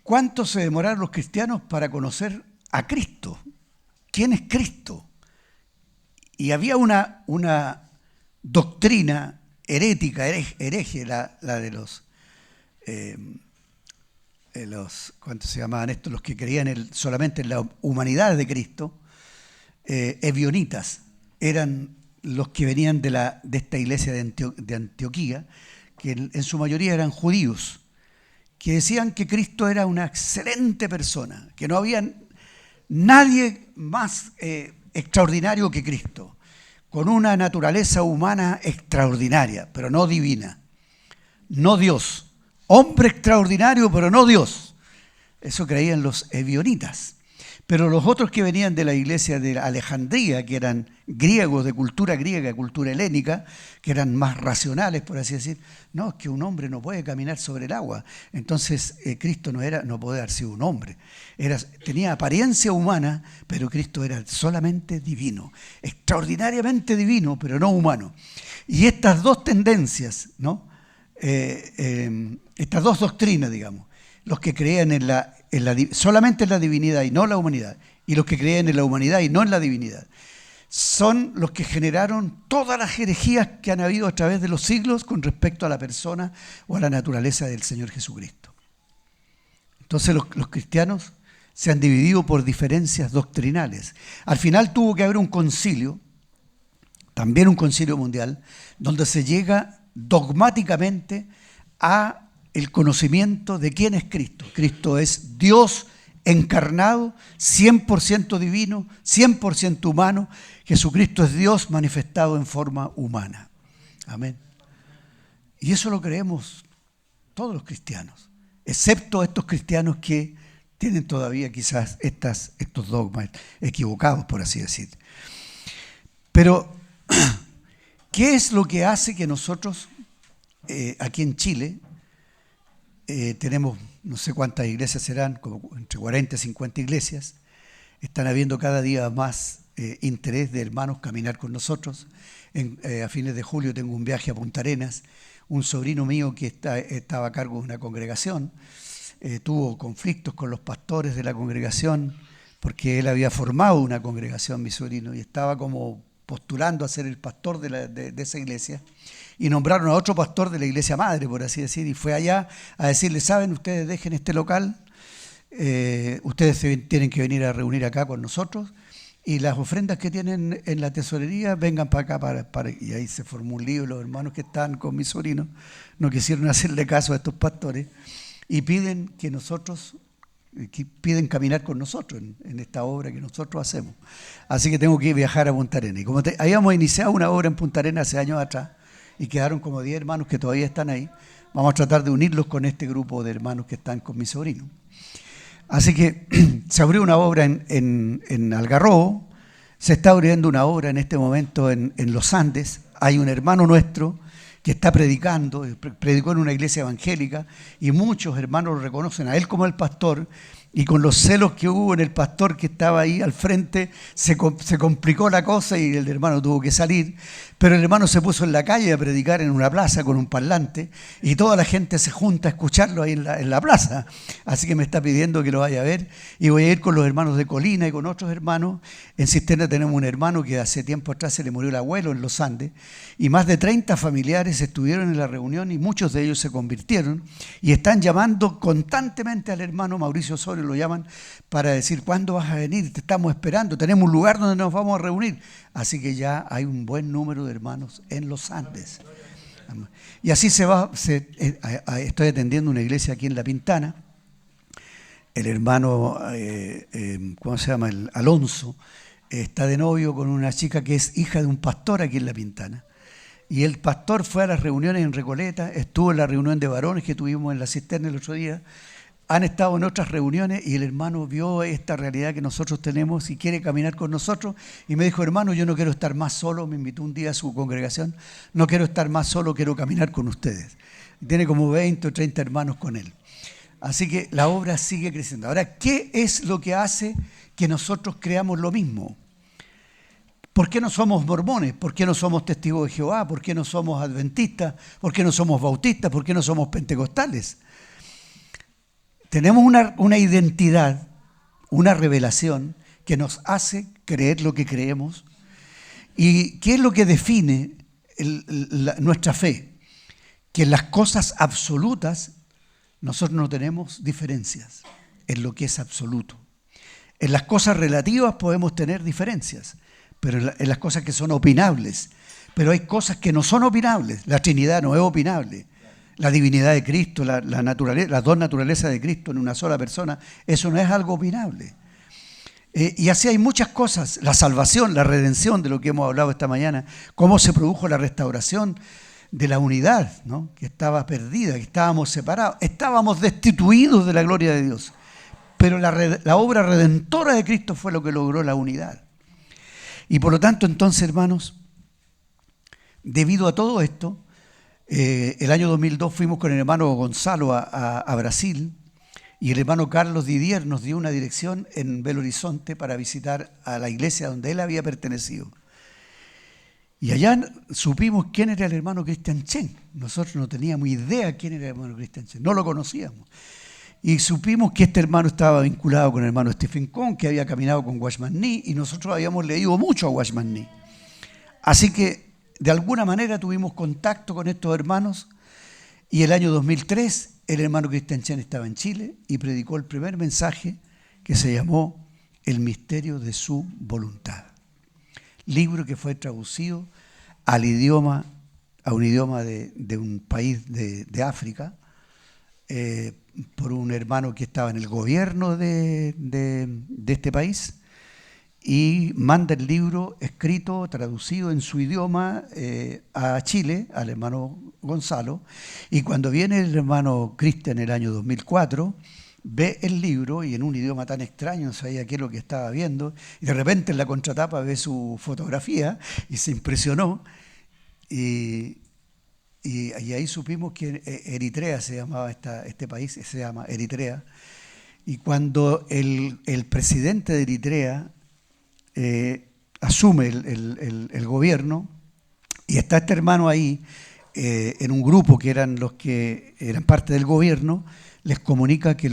¿Cuánto se demoraron los cristianos para conocer a Cristo? ¿Quién es Cristo? Y había una doctrina herética, hereje, la de los ¿cuántos se llamaban estos? Los que creían solamente en la humanidad de Cristo, ebionitas, eran los que venían de esta iglesia de Antioquía, que en su mayoría eran judíos, que decían que Cristo era una excelente persona, que no había nadie más extraordinario que Cristo, con una naturaleza humana extraordinaria, pero no divina, no Dios. Hombre extraordinario, pero no Dios. Eso creían los ebionitas. Pero los otros que venían de la iglesia de Alejandría, que eran griegos de cultura griega, cultura helénica, que eran más racionales, por así decir, no, es que un hombre no puede caminar sobre el agua. Entonces Cristo no puede haber sido un hombre. Tenía apariencia humana, pero Cristo era solamente divino, extraordinariamente divino, pero no humano. Y estas dos tendencias, ¿no? Estas dos doctrinas, digamos, los que creían solamente en la divinidad y no en la humanidad, y los que creían en la humanidad y no en la divinidad, son los que generaron todas las herejías que han habido a través de los siglos con respecto a la persona o a la naturaleza del Señor Jesucristo. Entonces los cristianos se han dividido por diferencias doctrinales. Al final tuvo que haber un concilio, también un concilio mundial, donde se llega dogmáticamente a el conocimiento de quién es Cristo. Cristo es Dios encarnado, 100% divino, 100% humano. Jesucristo es Dios manifestado en forma humana. Amén. Y eso lo creemos todos los cristianos, excepto estos cristianos que tienen todavía quizás estos dogmas equivocados, por así decir. Pero ¿qué es lo que hace que nosotros, aquí en Chile, tenemos no sé cuántas iglesias serán, como entre 40 y 50 iglesias, están habiendo cada día más interés de hermanos caminar con nosotros? A fines de julio tengo un viaje a Punta Arenas. Un sobrino mío que estaba a cargo de una congregación tuvo conflictos con los pastores de la congregación porque él había formado una congregación, mi sobrino, y estaba como postulando a ser el pastor de esa iglesia, y nombraron a otro pastor de la iglesia madre, por así decir, y fue allá a decirle: ¿saben? Ustedes dejen este local, ustedes tienen que venir a reunir acá con nosotros, y las ofrendas que tienen en la tesorería vengan para acá. Y ahí se formó un lío. Los hermanos que estaban con mi sobrino no quisieron hacerle caso a estos pastores y piden caminar con nosotros en esta obra que nosotros hacemos. Así que tengo que viajar a Punta Arenas. Y como habíamos iniciado una obra en Punta Arenas hace años atrás y quedaron como 10 hermanos que todavía están ahí, vamos a tratar de unirlos con este grupo de hermanos que están con mi sobrino. Así que se abrió una obra en Algarrobo, se está abriendo una obra en este momento en los Andes. Hay un hermano nuestro que está predicó en una iglesia evangélica, y muchos hermanos lo reconocen a él como el pastor, y con los celos que hubo en el pastor que estaba ahí al frente, se complicó la cosa y el hermano tuvo que salir. Pero el hermano se puso en la calle a predicar en una plaza con un parlante, y toda la gente se junta a escucharlo ahí en la plaza. Así que me está pidiendo que lo vaya a ver, y voy a ir con los hermanos de Colina y con otros hermanos. En Cisterna tenemos un hermano que hace tiempo atrás se le murió el abuelo en los Andes, y más de 30 familiares estuvieron en la reunión, y muchos de ellos se convirtieron y están llamando constantemente al hermano Mauricio Osorio, lo llaman para decir: ¿cuándo vas a venir? Te estamos esperando, tenemos un lugar donde nos vamos a reunir. Así que ya hay un buen número de hermanos en los Andes. Y así se va. Estoy atendiendo una iglesia aquí en La Pintana. El hermano, ¿cómo se llama? El Alonso, está de novio con una chica que es hija de un pastor aquí en La Pintana. Y el pastor fue a las reuniones en Recoleta, estuvo en la reunión de varones que tuvimos en la cisterna el otro día. Han estado en otras reuniones y el hermano vio esta realidad que nosotros tenemos y quiere caminar con nosotros, y me dijo: hermano, yo no quiero estar más solo. Me invitó un día a su congregación: no quiero estar más solo, quiero caminar con ustedes. Tiene como 20 o 30 hermanos con él. Así que la obra sigue creciendo. Ahora, ¿qué es lo que hace que nosotros creamos lo mismo? ¿Por qué no somos mormones? ¿Por qué no somos testigos de Jehová? ¿Por qué no somos adventistas? ¿Por qué no somos bautistas? ¿Por qué no somos pentecostales? Tenemos una identidad, una revelación que nos hace creer lo que creemos. ¿Y qué es lo que define nuestra fe? Que en las cosas absolutas nosotros no tenemos diferencias en lo que es absoluto. En las cosas relativas podemos tener diferencias, pero en las cosas que son opinables. Pero hay cosas que no son opinables. La Trinidad no es opinable. La divinidad de Cristo, las dos naturalezas de Cristo en una sola persona, eso no es algo opinable. Y así hay muchas cosas. La salvación, la redención, de lo que hemos hablado esta mañana, cómo se produjo la restauración de la unidad, ¿no? Que estaba perdida, que estábamos separados, estábamos destituidos de la gloria de Dios. Pero la obra redentora de Cristo fue lo que logró la unidad. Y por lo tanto, entonces, hermanos, debido a todo esto, el año 2002 fuimos con el hermano Gonzalo a Brasil, y el hermano Carlos Didier nos dio una dirección en Belo Horizonte para visitar a la iglesia donde él había pertenecido. Y allá supimos quién era el hermano Cristian Chen. Nosotros no teníamos idea quién era el hermano Cristian Chen, no lo conocíamos. Y supimos que este hermano estaba vinculado con el hermano Stephen Kong, que había caminado con Watchman Nee, y nosotros habíamos leído mucho a Watchman Nee. Así que, de alguna manera, tuvimos contacto con estos hermanos, y el año 2003, el hermano Cristian Chen estaba en Chile y predicó el primer mensaje que se llamó El misterio de su voluntad. Libro que fue traducido a un idioma de un país de África, por un hermano que estaba en el gobierno de este país, y manda el libro escrito, traducido en su idioma a Chile, al hermano Gonzalo, y cuando viene el hermano Cristian en el año 2004, ve el libro y en un idioma tan extraño, no sabía qué es lo que estaba viendo, y de repente en la contratapa ve su fotografía y se impresionó, y ahí supimos que Eritrea se llamaba este país, se llama Eritrea, y cuando el presidente de Eritrea asume el gobierno, y está este hermano ahí, en un grupo que eran los que eran parte del gobierno, les comunica que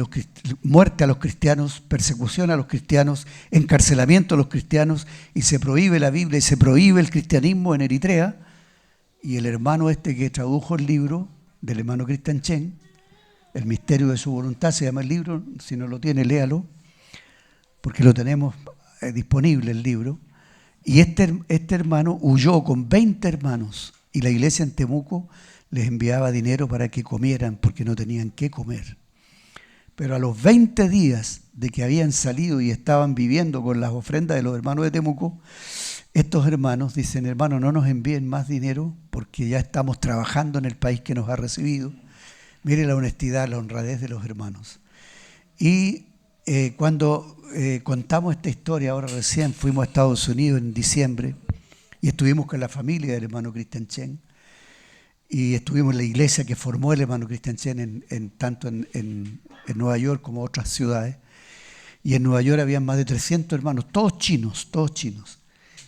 muerte a los cristianos, persecución a los cristianos, encarcelamiento a los cristianos, y se prohíbe la Biblia y se prohíbe el cristianismo en Eritrea. Y el hermano que tradujo el libro del hermano Cristian Chen, El misterio de su voluntad, se llama el libro, si no lo tiene, léalo, porque lo tenemos disponible el libro. Y este hermano huyó con 20 hermanos, y la iglesia en Temuco les enviaba dinero para que comieran, porque no tenían qué comer. Pero a los 20 días de que habían salido y estaban viviendo con las ofrendas de los hermanos de Temuco, estos hermanos dicen: hermano, no nos envíen más dinero porque ya estamos trabajando en el país que nos ha recibido. Mire la honestidad, la honradez de los hermanos. Y cuando contamos esta historia, ahora recién fuimos a Estados Unidos en diciembre y estuvimos con la familia del hermano Cristian Chen, y estuvimos en la iglesia que formó el hermano Cristian Chen tanto en Nueva York como en otras ciudades. Y en Nueva York habían más de 300 hermanos, todos chinos.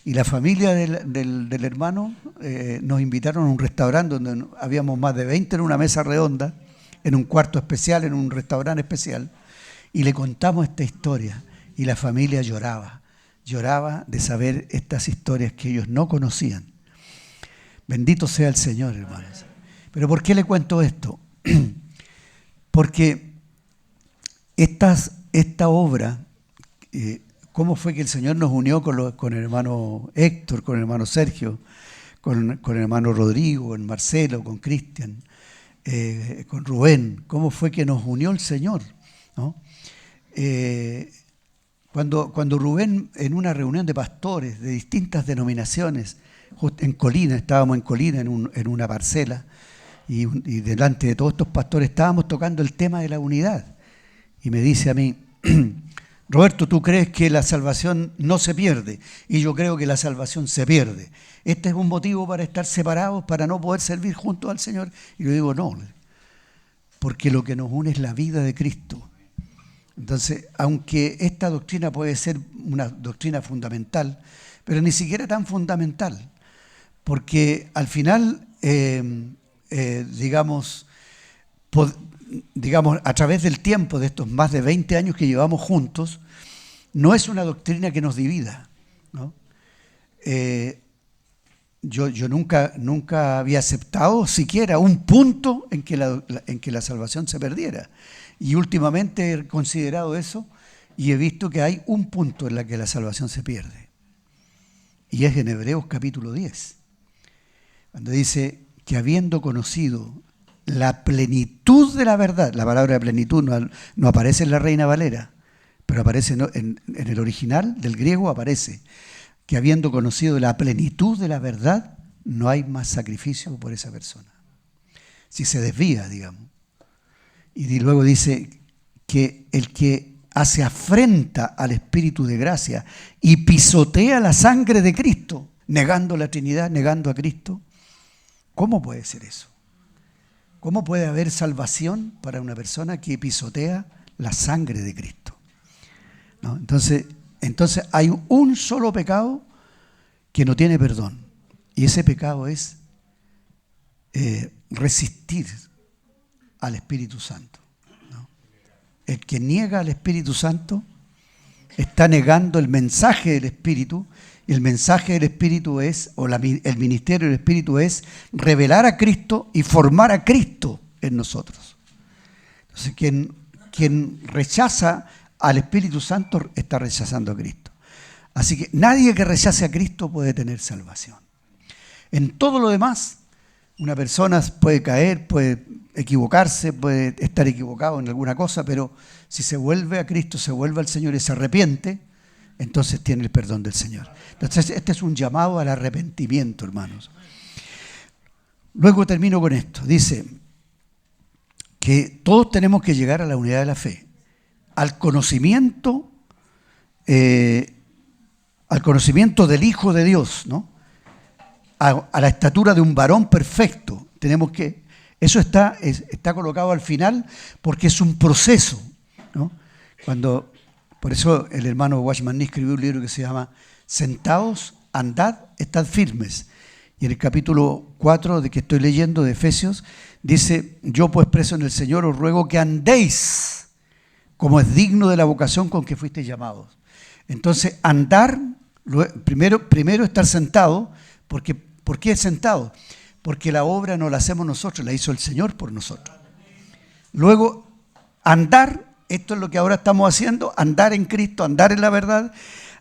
Y la familia del hermano nos invitaron a un restaurante donde habíamos más de 20 en una mesa redonda, en un cuarto especial, en un restaurante especial, y le contamos esta historia, y la familia lloraba de saber estas historias que ellos no conocían. Bendito sea el Señor, hermanos. Pero ¿por qué le cuento esto? Porque esta obra, cómo fue que el Señor nos unió con el hermano Héctor, con el hermano Sergio, con el hermano Rodrigo, con Marcelo, con Cristian, con Rubén, cómo fue que nos unió el Señor, ¿no? Cuando Rubén, en una reunión de pastores de distintas denominaciones, en Colina, estábamos en Colina en una parcela, y delante de todos estos pastores estábamos tocando el tema de la unidad, y me dice a mí: Roberto, ¿tú crees que la salvación no se pierde? Y yo creo que la salvación se pierde. ¿Este es un motivo para estar separados, para no poder servir juntos al Señor? Y yo digo: no, porque lo que nos une es la vida de Cristo. Entonces, aunque esta doctrina puede ser una doctrina fundamental, pero ni siquiera tan fundamental, porque al final, digamos, a través del tiempo, de estos más de 20 años que llevamos juntos, no es una doctrina que nos divida, ¿no? Yo nunca había aceptado siquiera un punto en que la salvación se perdiera. Y últimamente he considerado eso y he visto que hay un punto en el que la salvación se pierde. Y es en Hebreos capítulo 10, cuando dice que habiendo conocido la plenitud de la verdad, la palabra plenitud no aparece en la Reina Valera, pero aparece en el original del griego, aparece que habiendo conocido la plenitud de la verdad, no hay más sacrificio por esa persona. Si se desvía, digamos. Y luego dice que el que hace afrenta al Espíritu de gracia y pisotea la sangre de Cristo, negando la Trinidad, negando a Cristo, ¿cómo puede ser eso? ¿Cómo puede haber salvación para una persona que pisotea la sangre de Cristo? ¿No? Entonces hay un solo pecado que no tiene perdón, y ese pecado es resistir al Espíritu Santo, ¿no? El que niega al Espíritu Santo está negando el mensaje del Espíritu, y el mensaje del Espíritu es, el ministerio del Espíritu es revelar a Cristo y formar a Cristo en nosotros. Entonces, quien rechaza al Espíritu Santo está rechazando a Cristo. Así que nadie que rechace a Cristo puede tener salvación. En todo lo demás, una persona puede caer, puede equivocarse, puede estar equivocado en alguna cosa, pero si se vuelve a Cristo, se vuelve al Señor y se arrepiente, entonces tiene el perdón del Señor. Entonces este es un llamado al arrepentimiento, hermanos. Luego termino con esto. Dice que todos tenemos que llegar a la unidad de la fe, al conocimiento del Hijo de Dios, ¿no? A la estatura de un varón perfecto. Eso está colocado al final porque es un proceso, ¿no? Por eso el hermano Watchman Nee escribió un libro que se llama Sentaos, andad, estad firmes. Y en el capítulo 4 de que estoy leyendo de Efesios, dice: yo pues preso en el Señor os ruego que andéis como es digno de la vocación con que fuisteis llamados. Entonces, andar, primero estar sentado. ¿Por qué sentado? Porque la obra no la hacemos nosotros, la hizo el Señor por nosotros. Luego, andar, esto es lo que ahora estamos haciendo, andar en Cristo, andar en la verdad,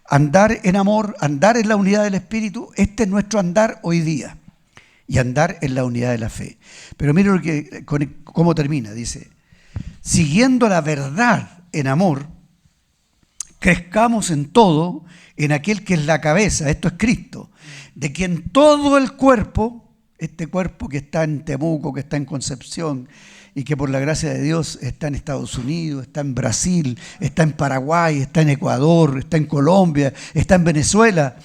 andar en amor, andar en la unidad del Espíritu. Este es nuestro andar hoy día. Y andar en la unidad de la fe. Pero mire cómo termina, dice: siguiendo la verdad en amor, crezcamos en todo en aquel que es la cabeza, esto es Cristo, de quien todo el cuerpo, este cuerpo que está en Temuco, que está en Concepción y que por la gracia de Dios está en Estados Unidos, está en Brasil, está en Paraguay, está en Ecuador, está en Colombia, está en Venezuela.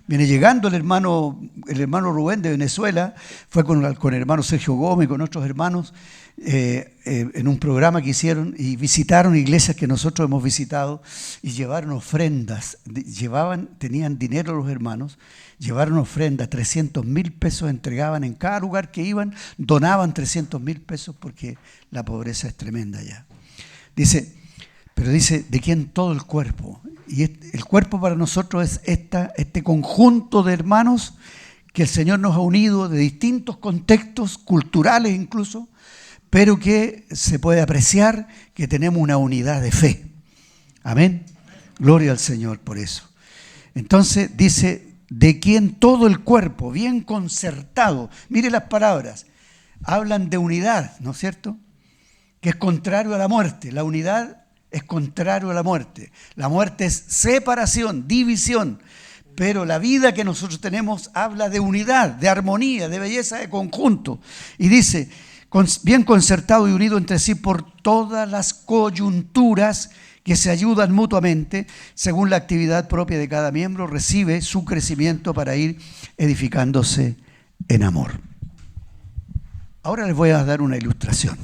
Viene llegando el hermano Rubén de Venezuela, fue con el hermano Sergio Gómez, con otros hermanos, en un programa que hicieron y visitaron iglesias que nosotros hemos visitado y llevaron ofrendas, tenían dinero los hermanos, llevaron ofrendas, 300,000 pesos entregaban en cada lugar que iban, donaban 300,000 pesos porque la pobreza es tremenda allá. Dice, de quién todo el cuerpo. Y el cuerpo para nosotros es este conjunto de hermanos que el Señor nos ha unido de distintos contextos, culturales incluso, pero que se puede apreciar que tenemos una unidad de fe. Amén. Gloria al Señor por eso. Entonces dice, de quien todo el cuerpo, bien concertado, mire las palabras, hablan de unidad, ¿no es cierto? Que es contrario a la muerte. La unidad es contrario a la muerte. La muerte es separación, división. Pero la vida que nosotros tenemos habla de unidad, de armonía, de belleza, de conjunto. Y dice, bien concertado y unido entre sí por todas las coyunturas que se ayudan mutuamente, según la actividad propia de cada miembro, recibe su crecimiento para ir edificándose en amor. Ahora les voy a dar una ilustración.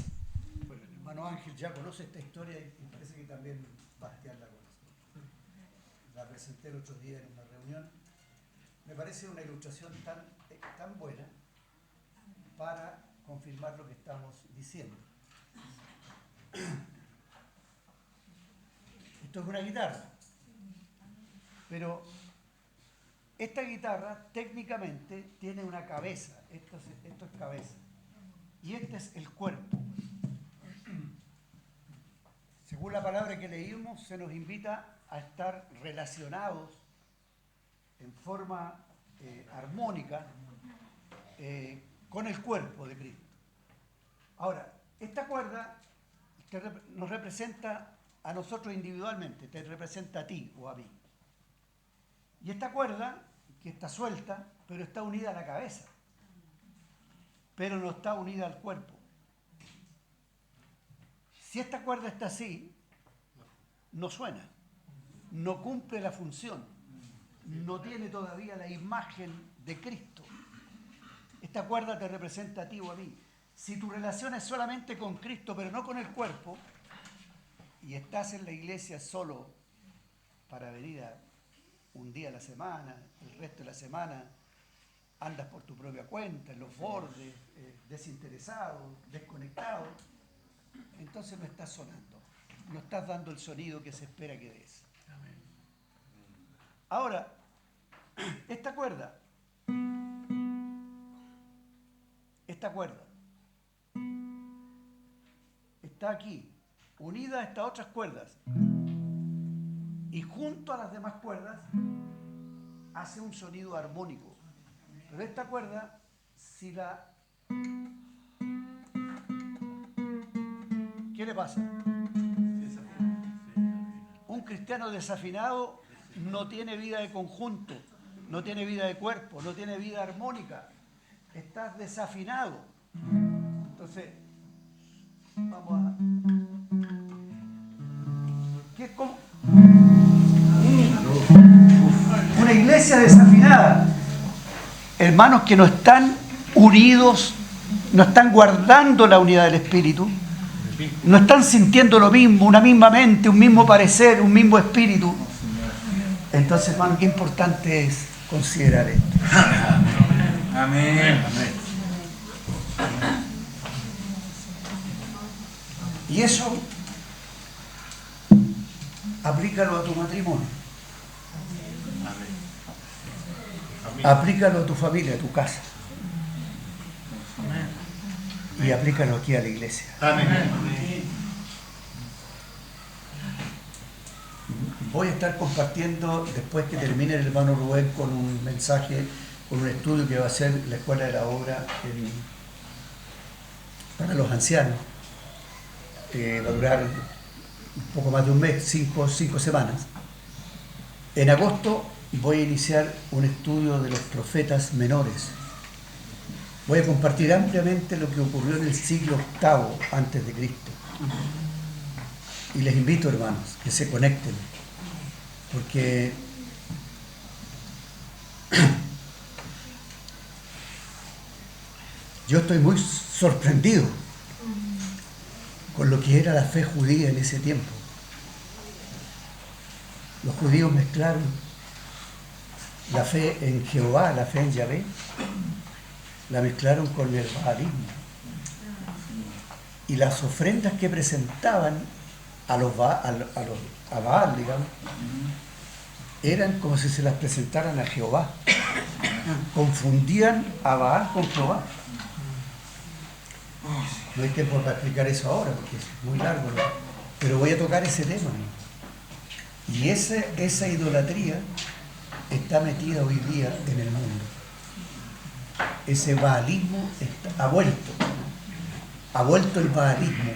Bueno, el hermano Ángel ya conoce esta historia y parece que también Bastián la conoce. La presenté el otro día en una reunión Me parece una ilustración tan buena para confirmar lo que estamos diciendo. Esto es una guitarra, pero esta guitarra técnicamente tiene una cabeza, esto es cabeza, y este es el cuerpo. Según la palabra que leímos, se nos invita a estar relacionados en forma armónica con el cuerpo de Cristo. Ahora, esta cuerda nos representa a nosotros individualmente, te representa a ti o a mí. Y esta cuerda, que está suelta, pero está unida a la cabeza, pero no está unida al cuerpo. Si esta cuerda está así, no suena, no cumple la función, no tiene todavía la imagen de Cristo. Esta cuerda te representa a ti o a mí. Si tu relación es solamente con Cristo, pero no con el cuerpo, y estás en la iglesia solo para venir un día a la semana, el resto de la semana andas por tu propia cuenta, en los bordes, desinteresado, desconectado, entonces no estás sonando, no estás dando el sonido que se espera que des. Ahora, esta cuerda está aquí, unida a estas otras cuerdas, y junto a las demás cuerdas hace un sonido armónico. Pero esta cuerda, ¿qué le pasa? Un cristiano desafinado no tiene vida de conjunto, no tiene vida de cuerpo, no tiene vida armónica. Estás desafinado. Entonces, ¿qué es como? Una iglesia desafinada. Hermanos que no están unidos, no están guardando la unidad del Espíritu, no están sintiendo lo mismo, una misma mente, un mismo parecer, un mismo espíritu. Entonces, hermano, qué importante es considerar esto. Amén. Y eso aplícalo a tu matrimonio. Aplícalo a tu familia, a tu casa. Y aplícalo aquí a la iglesia. Amén. Voy a estar compartiendo, después que termine el hermano Rubén, con un mensaje, con un estudio que va a hacer la Escuela de la Obra para los ancianos. Va a durar un poco más de un mes, cinco semanas. En agosto voy a iniciar un estudio de los profetas menores. Voy a compartir ampliamente lo que ocurrió en el siglo VIII antes de Cristo. Y les invito, hermanos, que se conecten, porque yo estoy muy sorprendido con lo que era la fe judía en ese tiempo. Los judíos mezclaron la fe en Jehová, la fe en Yahvé, la mezclaron con el baalismo. Y las ofrendas que presentaban a Baal, digamos, eran como si se las presentaran a Jehová. Confundían a Baal con Jehová. No hay tiempo para explicar eso ahora, porque es muy largo, ¿no? Pero voy a tocar ese tema. Y esa idolatría está metida hoy día en el mundo. Ese baalismo ha vuelto el baalismo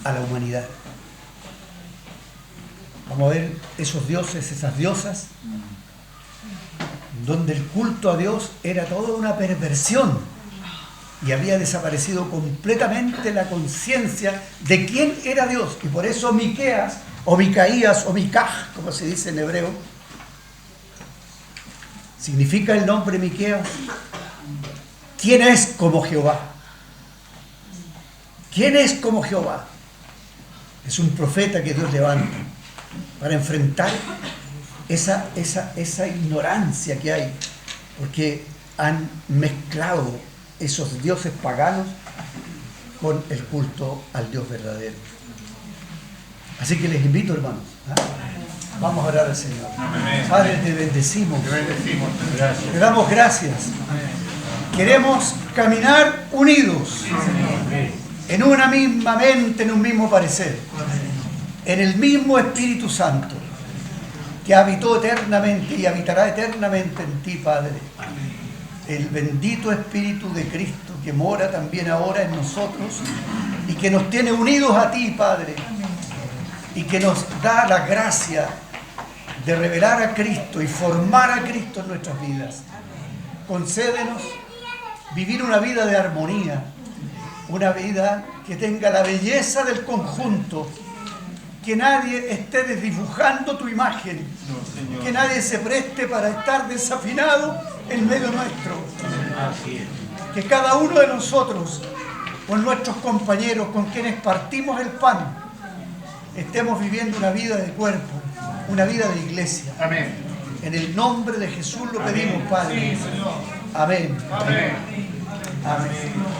a la humanidad. Vamos a ver esos dioses, esas diosas, donde el culto a Dios era toda una perversión y había desaparecido completamente la conciencia de quién era Dios. Y por eso Miqueas, o Micaías, o Micaj, como se dice en hebreo, significa el nombre Miqueas: ¿quién es como Jehová? ¿Quién es como Jehová? Es un profeta que Dios levanta para enfrentar esa ignorancia que hay porque han mezclado esos dioses paganos con el culto al Dios verdadero. Así que les invito, hermanos, vamos a orar al Señor. Padre, te bendecimos. Te damos gracias. Queremos caminar unidos, en una misma mente, en un mismo parecer, en el mismo Espíritu Santo, que habitó eternamente y habitará eternamente en ti, Padre. El bendito Espíritu de Cristo que mora también ahora en nosotros y que nos tiene unidos a ti, Padre, y que nos da la gracia de revelar a Cristo y formar a Cristo en nuestras vidas. Concédenos vivir una vida de armonía, una vida que tenga la belleza del conjunto, que nadie esté desdibujando tu imagen, que nadie se preste para estar desafinado en medio nuestro. Que cada uno de nosotros, con nuestros compañeros, con quienes partimos el pan, estemos viviendo una vida de cuerpo, una vida de iglesia. Amén. En el nombre de Jesús lo pedimos, Padre. Sí, Señor. Amén. Amén. Amén.